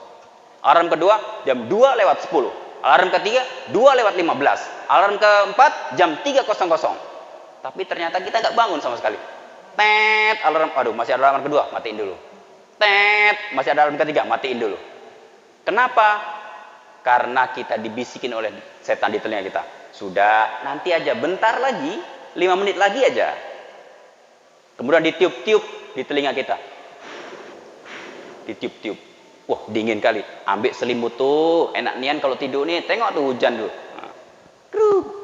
Alarm kedua jam 2:10. Alarm ketiga 2:15. Alarm keempat jam 3.00. Tapi ternyata kita nggak bangun sama sekali. Tet, alarm, aduh masih ada alarm kedua, matiin dulu. Tet, masih ada alarm ketiga, matiin dulu. Kenapa? Karena kita dibisikin oleh setan di telinga kita. Sudah, nanti aja, bentar lagi, 5 menit lagi aja. Kemudian ditiup-tiup di telinga kita. Ditiup-tiup. Wah, dingin kali. Ambil selimut tuh. Enak nian kalau tidur nih. Tengok tuh hujan tuh.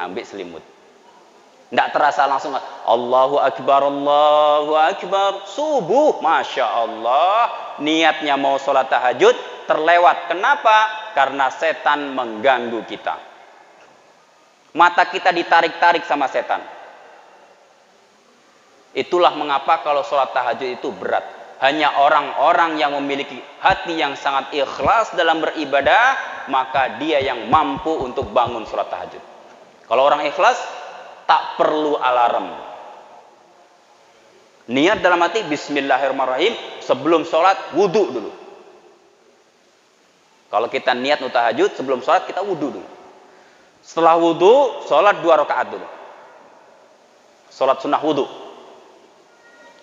Ambil selimut. Tidak terasa langsung. Allahu Akbar, Allahu Akbar. Subuh. Masya Allah. Niatnya mau sholat tahajud. Terlewat. Kenapa? Karena setan mengganggu kita. Mata kita ditarik-tarik sama setan. Itulah mengapa kalau sholat tahajud itu berat. Hanya orang-orang yang memiliki hati yang sangat ikhlas dalam beribadah, maka dia yang mampu untuk bangun sholat tahajud. Kalau orang ikhlas, tak perlu alarm. Niat dalam hati, bismillahirrahmanirrahim, sebelum sholat, wudhu dulu. Kalau kita niat untuk tahajud, sebelum sholat kita wudhu dulu. Setelah wudhu, sholat 2 rakaat dulu. Sholat sunnah wudhu.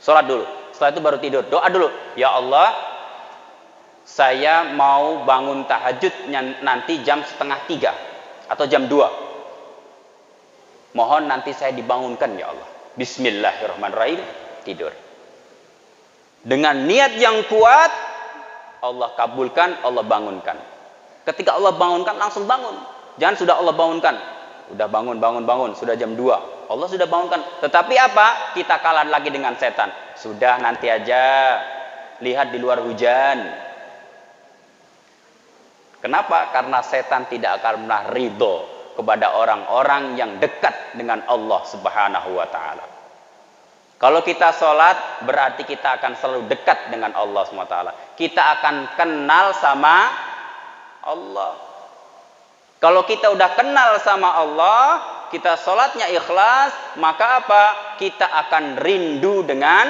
Sholat dulu. Setelah itu baru tidur. Doa dulu. Ya Allah, saya mau bangun tahajud nanti jam 2:30 atau jam 2. Mohon nanti saya dibangunkan ya Allah. Bismillahirrahmanirrahim. Tidur. Dengan niat yang kuat, Allah kabulkan, Allah bangunkan. Ketika Allah bangunkan, langsung bangun. Jangan sudah Allah bangunkan. Udah bangun. Sudah jam 2. Allah sudah bangunkan. Tetapi apa? Kita kalah lagi dengan setan. Sudah nanti aja. Lihat di luar hujan. Kenapa? Karena setan tidak akan pernah ridho kepada orang-orang yang dekat dengan Allah Subhanahu wa ta'ala. Kalau kita sholat, berarti kita akan selalu dekat dengan Allah Subhanahu wa ta'ala. Kita akan kenal sama Allah. Kalau kita udah kenal sama Allah, kita sholatnya ikhlas, maka apa? Kita akan rindu dengan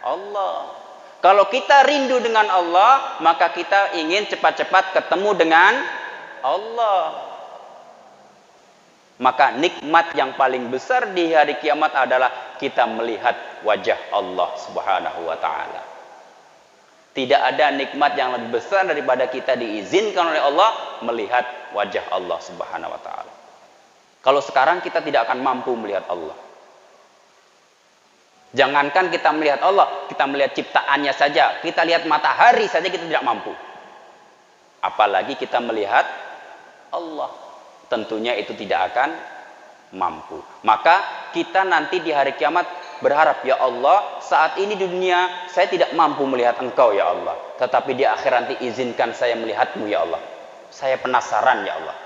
Allah. Kalau kita rindu dengan Allah, maka kita ingin cepat-cepat ketemu dengan Allah. Maka nikmat yang paling besar di hari kiamat adalah kita melihat wajah Allah Subhanahu wa ta'ala. Tidak ada nikmat yang lebih besar daripada kita diizinkan oleh Allah melihat wajah Allah Subhanahu wa ta'ala. Kalau sekarang kita tidak akan mampu melihat Allah. Jangankan kita melihat Allah, kita melihat ciptaannya saja, kita lihat matahari saja kita tidak mampu. Apalagi kita melihat Allah. Tentunya itu tidak akan mampu. Maka kita nanti di hari kiamat berharap, ya Allah, saat ini di dunia saya tidak mampu melihat Engkau ya Allah, tetapi di akhir nanti izinkan saya melihatmu ya Allah. Saya penasaran ya Allah.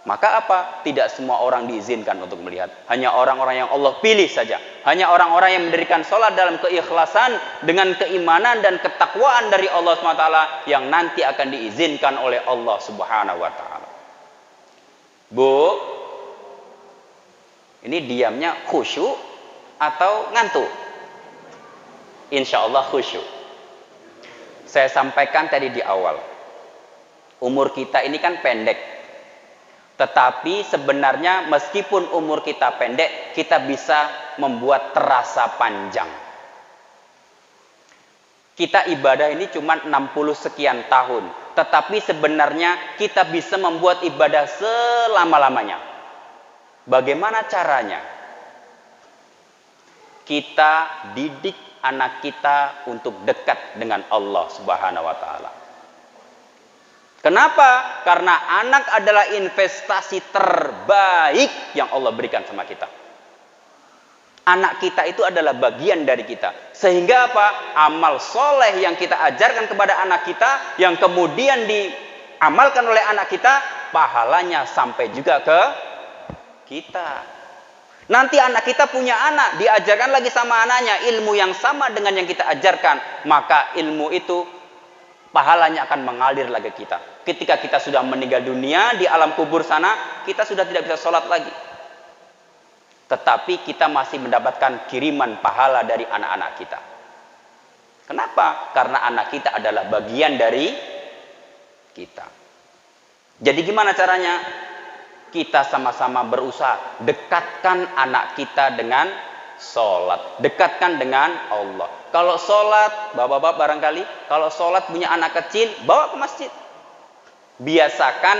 Maka apa? Tidak semua orang diizinkan untuk melihat. Hanya orang-orang yang Allah pilih saja. Hanya orang-orang yang mendirikan sholat dalam keikhlasan, dengan keimanan dan ketakwaan dari Allah SWT, yang nanti akan diizinkan oleh Allah Subhanahu wa ta'ala. Bu, ini diamnya khusyuk atau ngantuk? Insya Allah khusyuk. Saya sampaikan tadi di awal, umur kita ini kan pendek. Tetapi sebenarnya meskipun umur kita pendek, kita bisa membuat terasa panjang. Kita ibadah ini cuma 60 sekian tahun. Tetapi sebenarnya kita bisa membuat ibadah selama-lamanya. Bagaimana caranya? Kita didik anak kita untuk dekat dengan Allah Subhanahu wa ta'ala. Kenapa? Karena anak adalah investasi terbaik yang Allah berikan sama kita. Anak kita itu adalah bagian dari kita. Sehingga apa? Amal soleh yang kita ajarkan kepada anak kita, yang kemudian diamalkan oleh anak kita, pahalanya sampai juga ke kita. Nanti anak kita punya anak, diajarkan lagi sama anaknya ilmu yang sama dengan yang kita ajarkan, maka ilmu itu pahalanya akan mengalir lagi ke kita. Ketika kita sudah meninggal dunia di alam kubur sana, kita sudah tidak bisa sholat lagi. tetapi kita masih mendapatkan kiriman pahala dari anak-anak kita. Kenapa? Karena anak kita adalah bagian dari kita. Jadi gimana caranya? Kita sama-sama berusaha dekatkan anak kita dengan sholat, dekatkan dengan Allah. Kalau sholat, bapak-bapak barangkali, kalau sholat punya anak kecil, bawa ke masjid. Biasakan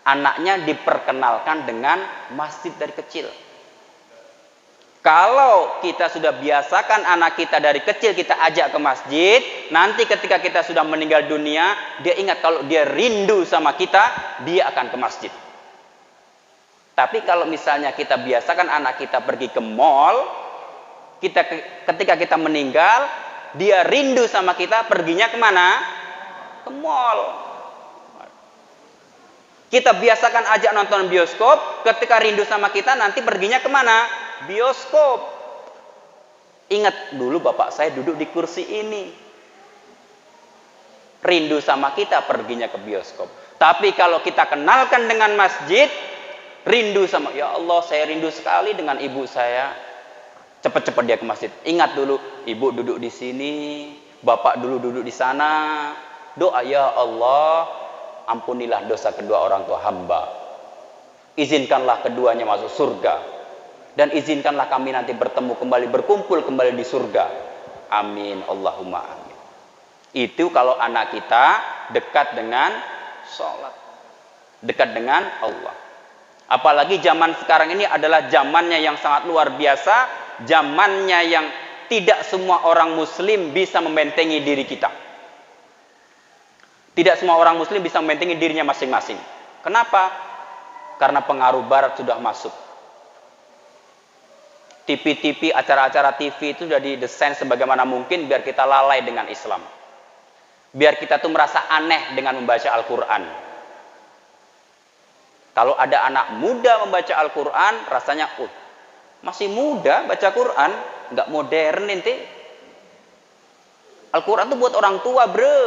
anaknya diperkenalkan dengan masjid dari kecil. Kalau kita sudah biasakan anak kita dari kecil, kita ajak ke masjid, nanti ketika kita sudah meninggal dunia, dia ingat kalau dia rindu sama kita, dia akan ke masjid. Tapi kalau misalnya kita biasakan anak kita pergi ke mall, ketika kita meninggal, dia rindu sama kita, perginya kemana? Ke mall. Kita biasakan ajak nonton bioskop, ketika rindu sama kita, nanti perginya kemana? Bioskop. Ingat dulu bapak saya duduk di kursi ini. Rindu sama kita, perginya ke bioskop. Tapi kalau kita kenalkan dengan masjid, rindu sama, ya Allah saya rindu sekali dengan ibu saya. Cepat-cepat dia ke masjid. Ingat dulu, ibu duduk di sini, bapak dulu duduk di sana. Doa, ya Allah, ampunilah dosa kedua orang tua hamba. Izinkanlah keduanya masuk surga. Dan izinkanlah kami nanti bertemu kembali, berkumpul kembali di surga. Amin, Allahumma amin. Itu kalau anak kita dekat dengan sholat, dekat dengan Allah. Apalagi zaman sekarang ini adalah zamannya yang sangat luar biasa, zamannya yang tidak semua orang muslim bisa membentengi diri kita. Tidak semua orang muslim bisa membentengi dirinya masing-masing. Kenapa? Karena pengaruh barat sudah masuk. TV-TV, acara-acara TV itu sudah didesain sebagaimana mungkin biar kita lalai dengan Islam. Biar kita tuh merasa aneh dengan membaca Al-Quran. Kalau ada anak muda membaca Al-Quran, rasanya, masih muda baca Quran, nggak modern ente. Al-Quran itu buat orang tua, bro.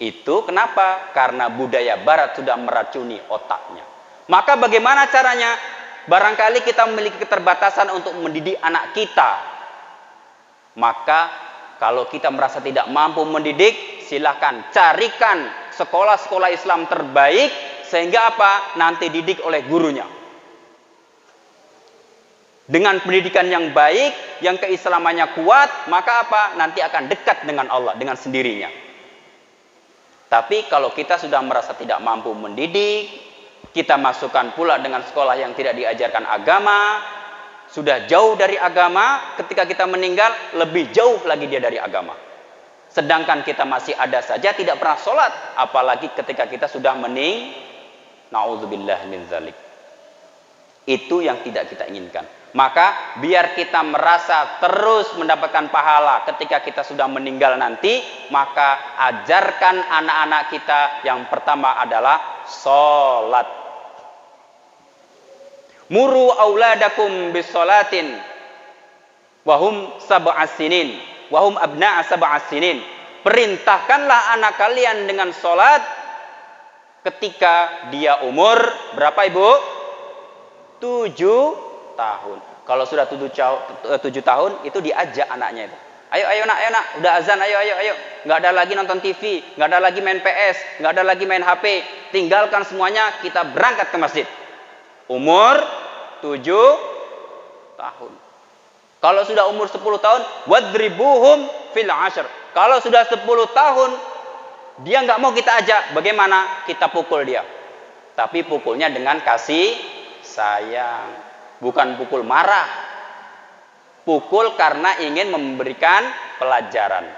Itu kenapa? Karena budaya barat sudah meracuni otaknya. Maka bagaimana caranya? Barangkali kita memiliki keterbatasan untuk mendidik anak kita. Maka kalau kita merasa tidak mampu mendidik, silakan carikan sekolah-sekolah Islam terbaik, sehingga apa? Nanti didik oleh gurunya. Dengan pendidikan yang baik, yang keislamannya kuat, maka apa? Nanti akan dekat dengan Allah dengan sendirinya. Tapi kalau kita sudah merasa tidak mampu mendidik, kita masukkan pula dengan sekolah yang tidak diajarkan agama, sudah jauh dari agama, ketika kita meninggal lebih jauh lagi dia dari agama. Sedangkan kita masih ada saja tidak pernah sholat, apalagi ketika kita sudah na'udzubillah min dzalik. Itu yang tidak kita inginkan. Maka biar kita merasa terus mendapatkan pahala ketika kita sudah meninggal nanti, maka ajarkan anak-anak kita yang pertama adalah sholat. Muru auladakum bisolatin wahum sab'as sinin wahum abna'a sab'as sinin. Perintahkanlah anak kalian dengan sholat ketika dia umur berapa, Ibu? 7 tahun. Kalau sudah 7 tahun itu diajak anaknya itu. Ayo nak, udah azan, ayo. Nggak ada lagi nonton TV, nggak ada lagi main PS, nggak ada lagi main HP. Tinggalkan semuanya, kita berangkat ke masjid. Umur 7 tahun. Kalau sudah umur 10 tahun, wadribuhum fil 'ashr. Kalau sudah 10 tahun, dia nggak mau kita ajak, bagaimana? Kita pukul dia. Tapi pukulnya dengan kasih sayang, bukan pukul marah. Pukul karena ingin memberikan pelajaran.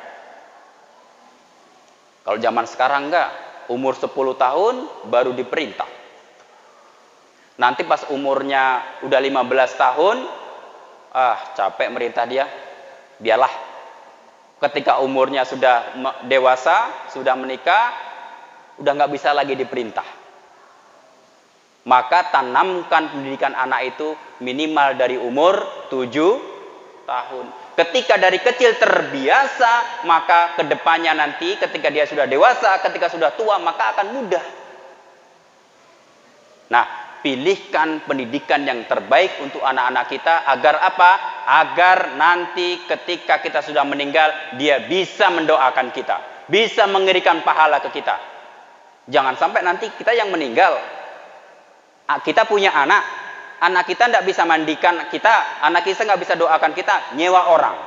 Kalau zaman sekarang enggak, umur 10 tahun baru diperintah. Nanti pas umurnya udah 15 tahun, capek merintah dia, biarlah. Ketika umurnya sudah dewasa, sudah menikah, udah nggak bisa lagi diperintah. Maka tanamkan pendidikan anak itu minimal dari umur 7 tahun. Ketika dari kecil terbiasa, maka kedepannya nanti ketika dia sudah dewasa, ketika sudah tua, maka akan mudah. Nah, pilihkan pendidikan yang terbaik untuk anak-anak kita agar apa? Agar nanti ketika kita sudah meninggal dia bisa mendoakan kita, bisa mengirimkan pahala ke kita. Jangan sampai nanti kita yang meninggal, kita punya anak kita tidak bisa mandikan kita, anak kita nggak bisa doakan kita, nyewa orang.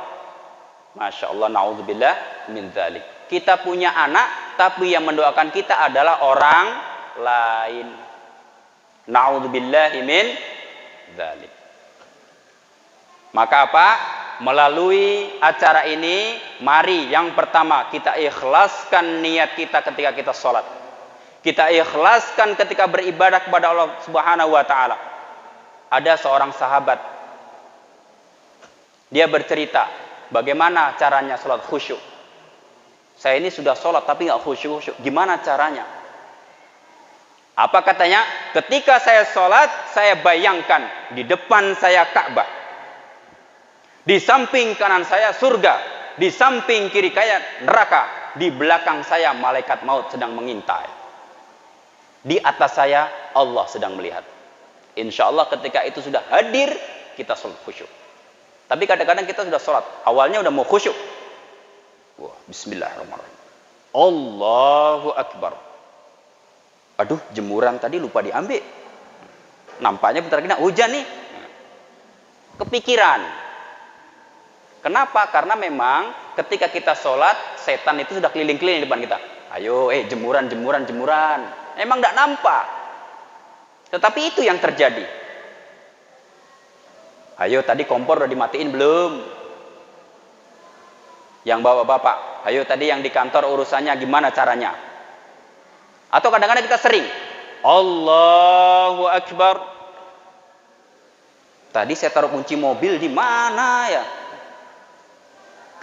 Masya Allah, na'udzubillah min dzalik. Kita punya anak tapi yang mendoakan kita adalah orang lain. Na'udzubillahi min dzalik. Maka apa? Melalui acara ini, mari yang pertama kita ikhlaskan niat kita ketika kita sholat. Kita ikhlaskan ketika beribadah kepada Allah Subhanahu wa taala. Ada seorang sahabat, dia bercerita bagaimana caranya sholat khusyuk. Saya ini sudah sholat tapi nggak khusyuk. Gimana caranya? Apa katanya? Ketika saya sholat, saya bayangkan di depan saya Ka'bah, di samping kanan saya surga, di samping kiri saya neraka, di belakang saya malaikat maut sedang mengintai, di atas saya Allah sedang melihat. Insya Allah ketika itu sudah hadir, kita sholat khusyuk. Tapi kadang-kadang kita sudah sholat, awalnya udah mau khusyuk. Wah, bismillahirrahmanirrahim. Allahu Akbar. Aduh, jemuran tadi lupa diambil. Nampaknya bentar lagi hujan nih. Kepikiran. Kenapa? Karena memang ketika kita sholat, setan itu sudah keliling-keliling di depan kita. Ayo, jemuran. Emang tidak nampak. Tetapi itu yang terjadi. Ayo, tadi kompor udah dimatiin belum? Yang bapak-bapak, ayo tadi yang di kantor urusannya gimana caranya? Atau kadang-kadang kita sering Allahu Akbar. Tadi saya taruh kunci mobil di mana ya?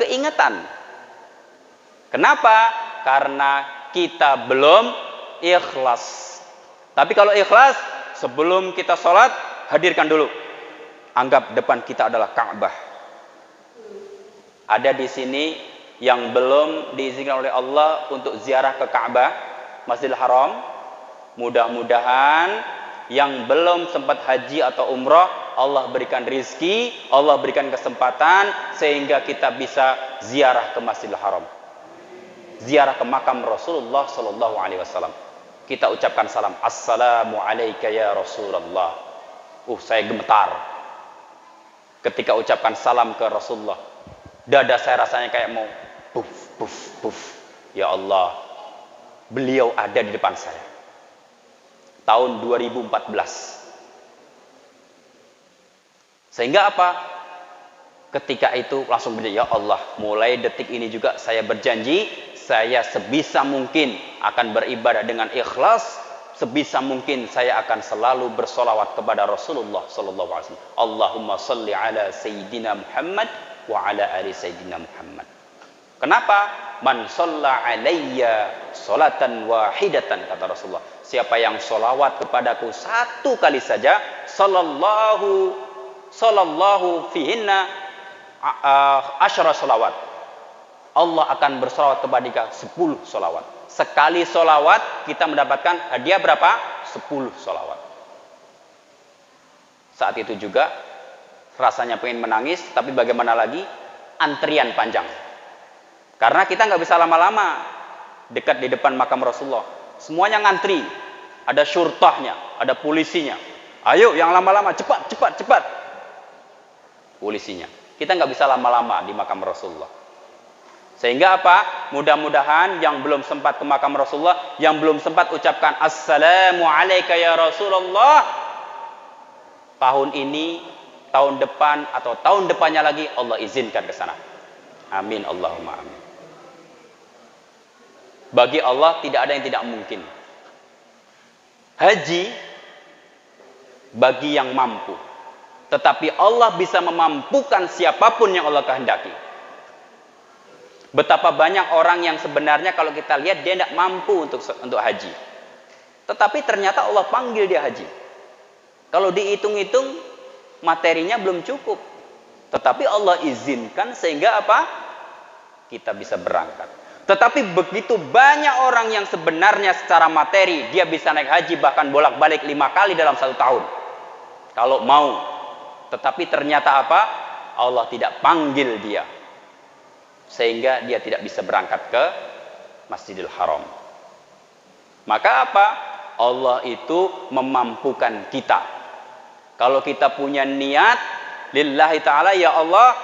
Keingetan. Kenapa? Karena kita belum ikhlas. Tapi kalau ikhlas, sebelum kita sholat, hadirkan dulu. Anggap depan kita adalah Ka'bah. Ada di sini yang belum diizinkan oleh Allah untuk ziarah ke Ka'bah, Masjidil Haram. Mudah-mudahan yang belum sempat haji atau umrah, Allah berikan rizki, Allah berikan kesempatan sehingga kita bisa ziarah ke Masjidil Haram, ziarah ke makam Rasulullah Sallallahu Alaihi Wasallam. Kita ucapkan salam, Assalamu alayka ya Rasulullah. Saya gemetar ketika ucapkan salam ke Rasulullah. Dada saya rasanya kayak mau puff. Ya Allah, beliau ada di depan saya. Tahun 2014. Sehingga apa? Ketika itu langsung berjanji, ya Allah, mulai detik ini juga saya berjanji, saya sebisa mungkin akan beribadah dengan ikhlas, sebisa mungkin saya akan selalu bersolawat kepada Rasulullah sallallahu alaihi wasallam. Allahumma salli ala sayyidina Muhammad wa ala ali sayyidina Muhammad. Kenapa? Man shalla alayya salatan wahidatan, kata Rasulullah. Siapa yang solawat kepadaku satu kali saja, sallallahu fihinna asyara solawat. Allah akan bersolawat kepada kita 10 solawat. Sekali solawat kita mendapatkan hadiah berapa? 10 solawat. Saat itu juga rasanya pengen menangis, tapi bagaimana lagi? Antrian panjang. Karena kita nggak bisa lama-lama dekat di depan makam Rasulullah. Semuanya ngantri. Ada syurtahnya, ada polisinya. Ayo yang lama-lama, cepat. Polisinya. Kita nggak bisa lama-lama di makam Rasulullah. Sehingga apa? Mudah-mudahan yang belum sempat ke makam Rasulullah, yang belum sempat ucapkan Assalamu alayka ya Rasulullah, tahun ini, tahun depan, atau tahun depannya lagi, Allah izinkan ke sana. Amin, Allahumma amin. Bagi Allah tidak ada yang tidak mungkin. Haji bagi yang mampu. Tetapi Allah bisa memampukan siapapun yang Allah kehendaki. Betapa banyak orang yang sebenarnya kalau kita lihat dia tidak mampu untuk haji. Tetapi ternyata Allah panggil dia haji. Kalau dihitung-hitung materinya belum cukup. Tetapi Allah izinkan sehingga apa? Kita bisa berangkat. Tetapi begitu banyak orang yang sebenarnya secara materi dia bisa naik haji bahkan bolak-balik 5 kali dalam 1 tahun. Kalau mau. Tetapi ternyata apa? Allah tidak panggil dia. Sehingga dia tidak bisa berangkat ke Masjidil Haram. Maka apa? Allah itu memampukan kita. Kalau kita punya niat lillahi ta'ala, ya Allah,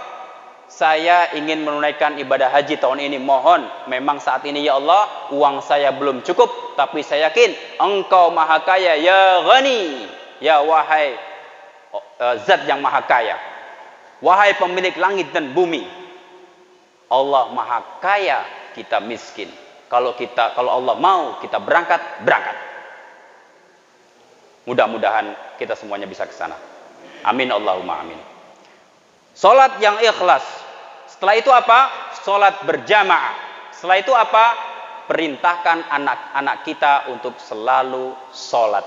saya ingin menunaikan ibadah haji tahun ini. Mohon, memang saat ini ya Allah, uang saya belum cukup. Tapi saya yakin, Engkau maha kaya, ya Ghani. Ya wahai Zat yang maha kaya. Wahai pemilik langit dan bumi. Allah maha kaya, kita miskin. Kalau Allah mau kita berangkat. Mudah-mudahan kita semuanya bisa ke sana. Amin Allahumma amin. Salat yang ikhlas. Setelah itu apa? Salat berjamaah. Setelah itu apa? Perintahkan anak-anak kita untuk selalu salat.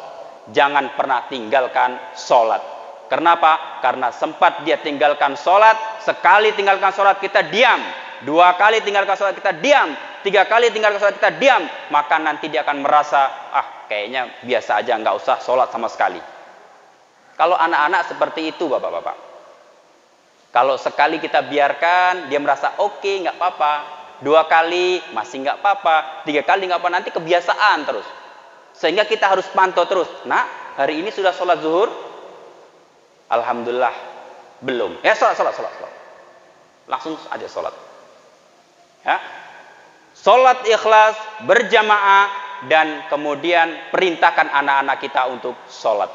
Jangan pernah tinggalkan salat. Kenapa? Karena sempat dia tinggalkan salat, sekali tinggalkan salat kita diam, 2 kali tinggalkan salat kita diam, 3 kali tinggalkan salat kita diam, maka nanti dia akan merasa, kayaknya biasa aja, nggak usah sholat sama sekali. Kalau anak-anak seperti itu bapak-bapak, kalau sekali kita biarkan, dia merasa oke, nggak apa-apa, 2 kali masih nggak apa-apa, 3 kali nggak apa, nanti kebiasaan terus. Sehingga kita harus pantau terus. Nah, hari ini sudah sholat zuhur? Alhamdulillah belum. Ya sholat. Langsung aja sholat. Ya, sholat ikhlas berjamaah. Dan kemudian perintahkan anak-anak kita untuk sholat.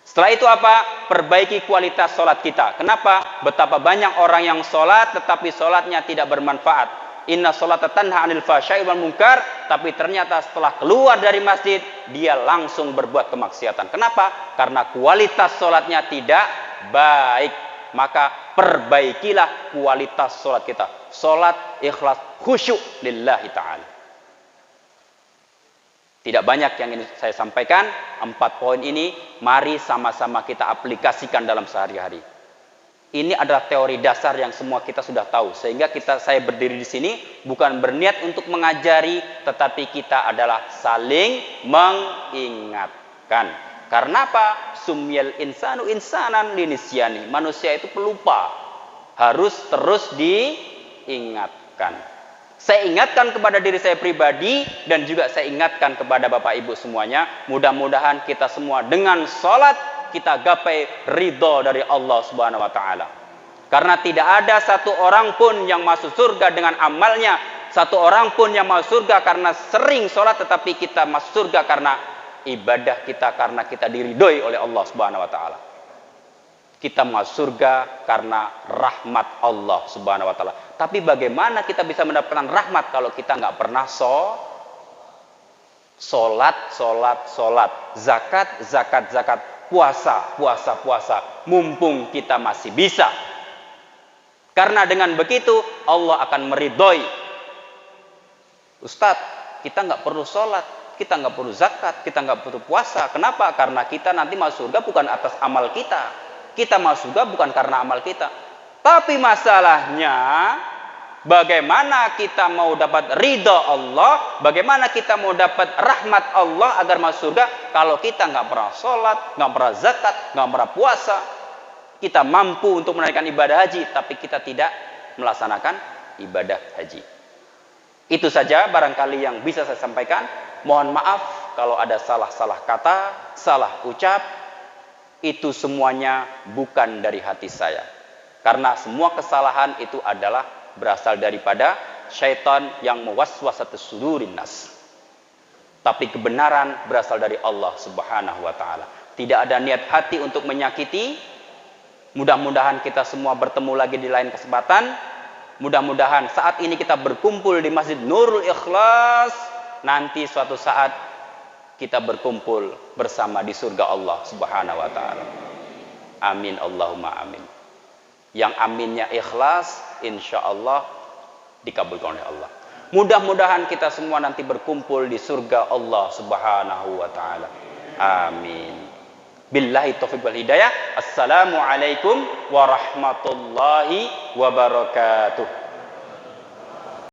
Setelah itu apa? Perbaiki kualitas sholat kita. Kenapa? Betapa banyak orang yang sholat tetapi sholatnya tidak bermanfaat. Inna sholata tanha anil fahsya'i wal munkar. Tapi ternyata setelah keluar dari masjid dia langsung berbuat kemaksiatan. Kenapa? Karena kualitas sholatnya tidak baik. Maka perbaikilah kualitas sholat kita. Sholat ikhlas khusyuk lillahi ta'ala. Tidak banyak yang ingin saya sampaikan. 4 poin ini mari sama-sama kita aplikasikan dalam sehari-hari. Ini adalah teori dasar yang semua kita sudah tahu. Sehingga saya berdiri di sini bukan berniat untuk mengajari, tetapi kita adalah saling mengingatkan. Karena apa? Sumyal insanu insanan linisyani. Manusia itu pelupa. Harus terus diingatkan. Saya ingatkan kepada diri saya pribadi dan juga saya ingatkan kepada Bapak Ibu semuanya. Mudah-mudahan kita semua dengan sholat kita gapai ridho dari Allah Subhanahu wa Ta'ala. Karena tidak ada satu orang pun yang masuk surga dengan amalnya. Satu orang pun yang masuk surga karena sering sholat, tetapi kita masuk surga karena ibadah kita, karena kita diridhoi oleh Allah Subhanahu wa Ta'ala. Kita masuk surga karena rahmat Allah Subhanahu wa Ta'ala. Tapi bagaimana kita bisa mendapatkan rahmat kalau kita nggak pernah sholat, zakat, puasa, mumpung kita masih bisa. Karena dengan begitu Allah akan meridhoi. Ustadz, kita nggak perlu sholat, kita nggak perlu zakat, kita nggak perlu puasa. Kenapa? Karena kita nanti masuk surga bukan atas amal kita. Kita masuk surga bukan karena amal kita. Tapi masalahnya, bagaimana kita mau dapat ridha Allah, bagaimana kita mau dapat rahmat Allah agar masuk surga kalau kita nggak pernah sholat, nggak pernah zakat, nggak pernah puasa. Kita mampu untuk menunaikan ibadah haji, tapi kita tidak melaksanakan ibadah haji. Itu saja barangkali yang bisa saya sampaikan. Mohon maaf kalau ada salah-salah kata, salah ucap. Itu semuanya bukan dari hati saya. Karena semua kesalahan itu adalah berasal daripada syaitan yang mewaswasatus sudurin nas. Tapi kebenaran berasal dari Allah Subhanahu wa Ta'ala. Tidak ada niat hati untuk menyakiti. Mudah-mudahan kita semua bertemu lagi di lain kesempatan. Mudah-mudahan saat ini kita berkumpul di Masjid Nurul Ikhlas. Nanti suatu saat kita berkumpul bersama di surga Allah Subhanahu wa Ta'ala. Amin Allahumma amin. Yang aminnya ikhlas, insya Allah dikabulkan oleh Allah. Mudah-mudahan kita semua nanti berkumpul di surga Allah Subhanahu wa Ta'ala. Amin. Billahi taufiq wal hidayah. Assalamualaikum warahmatullahi wabarakatuh.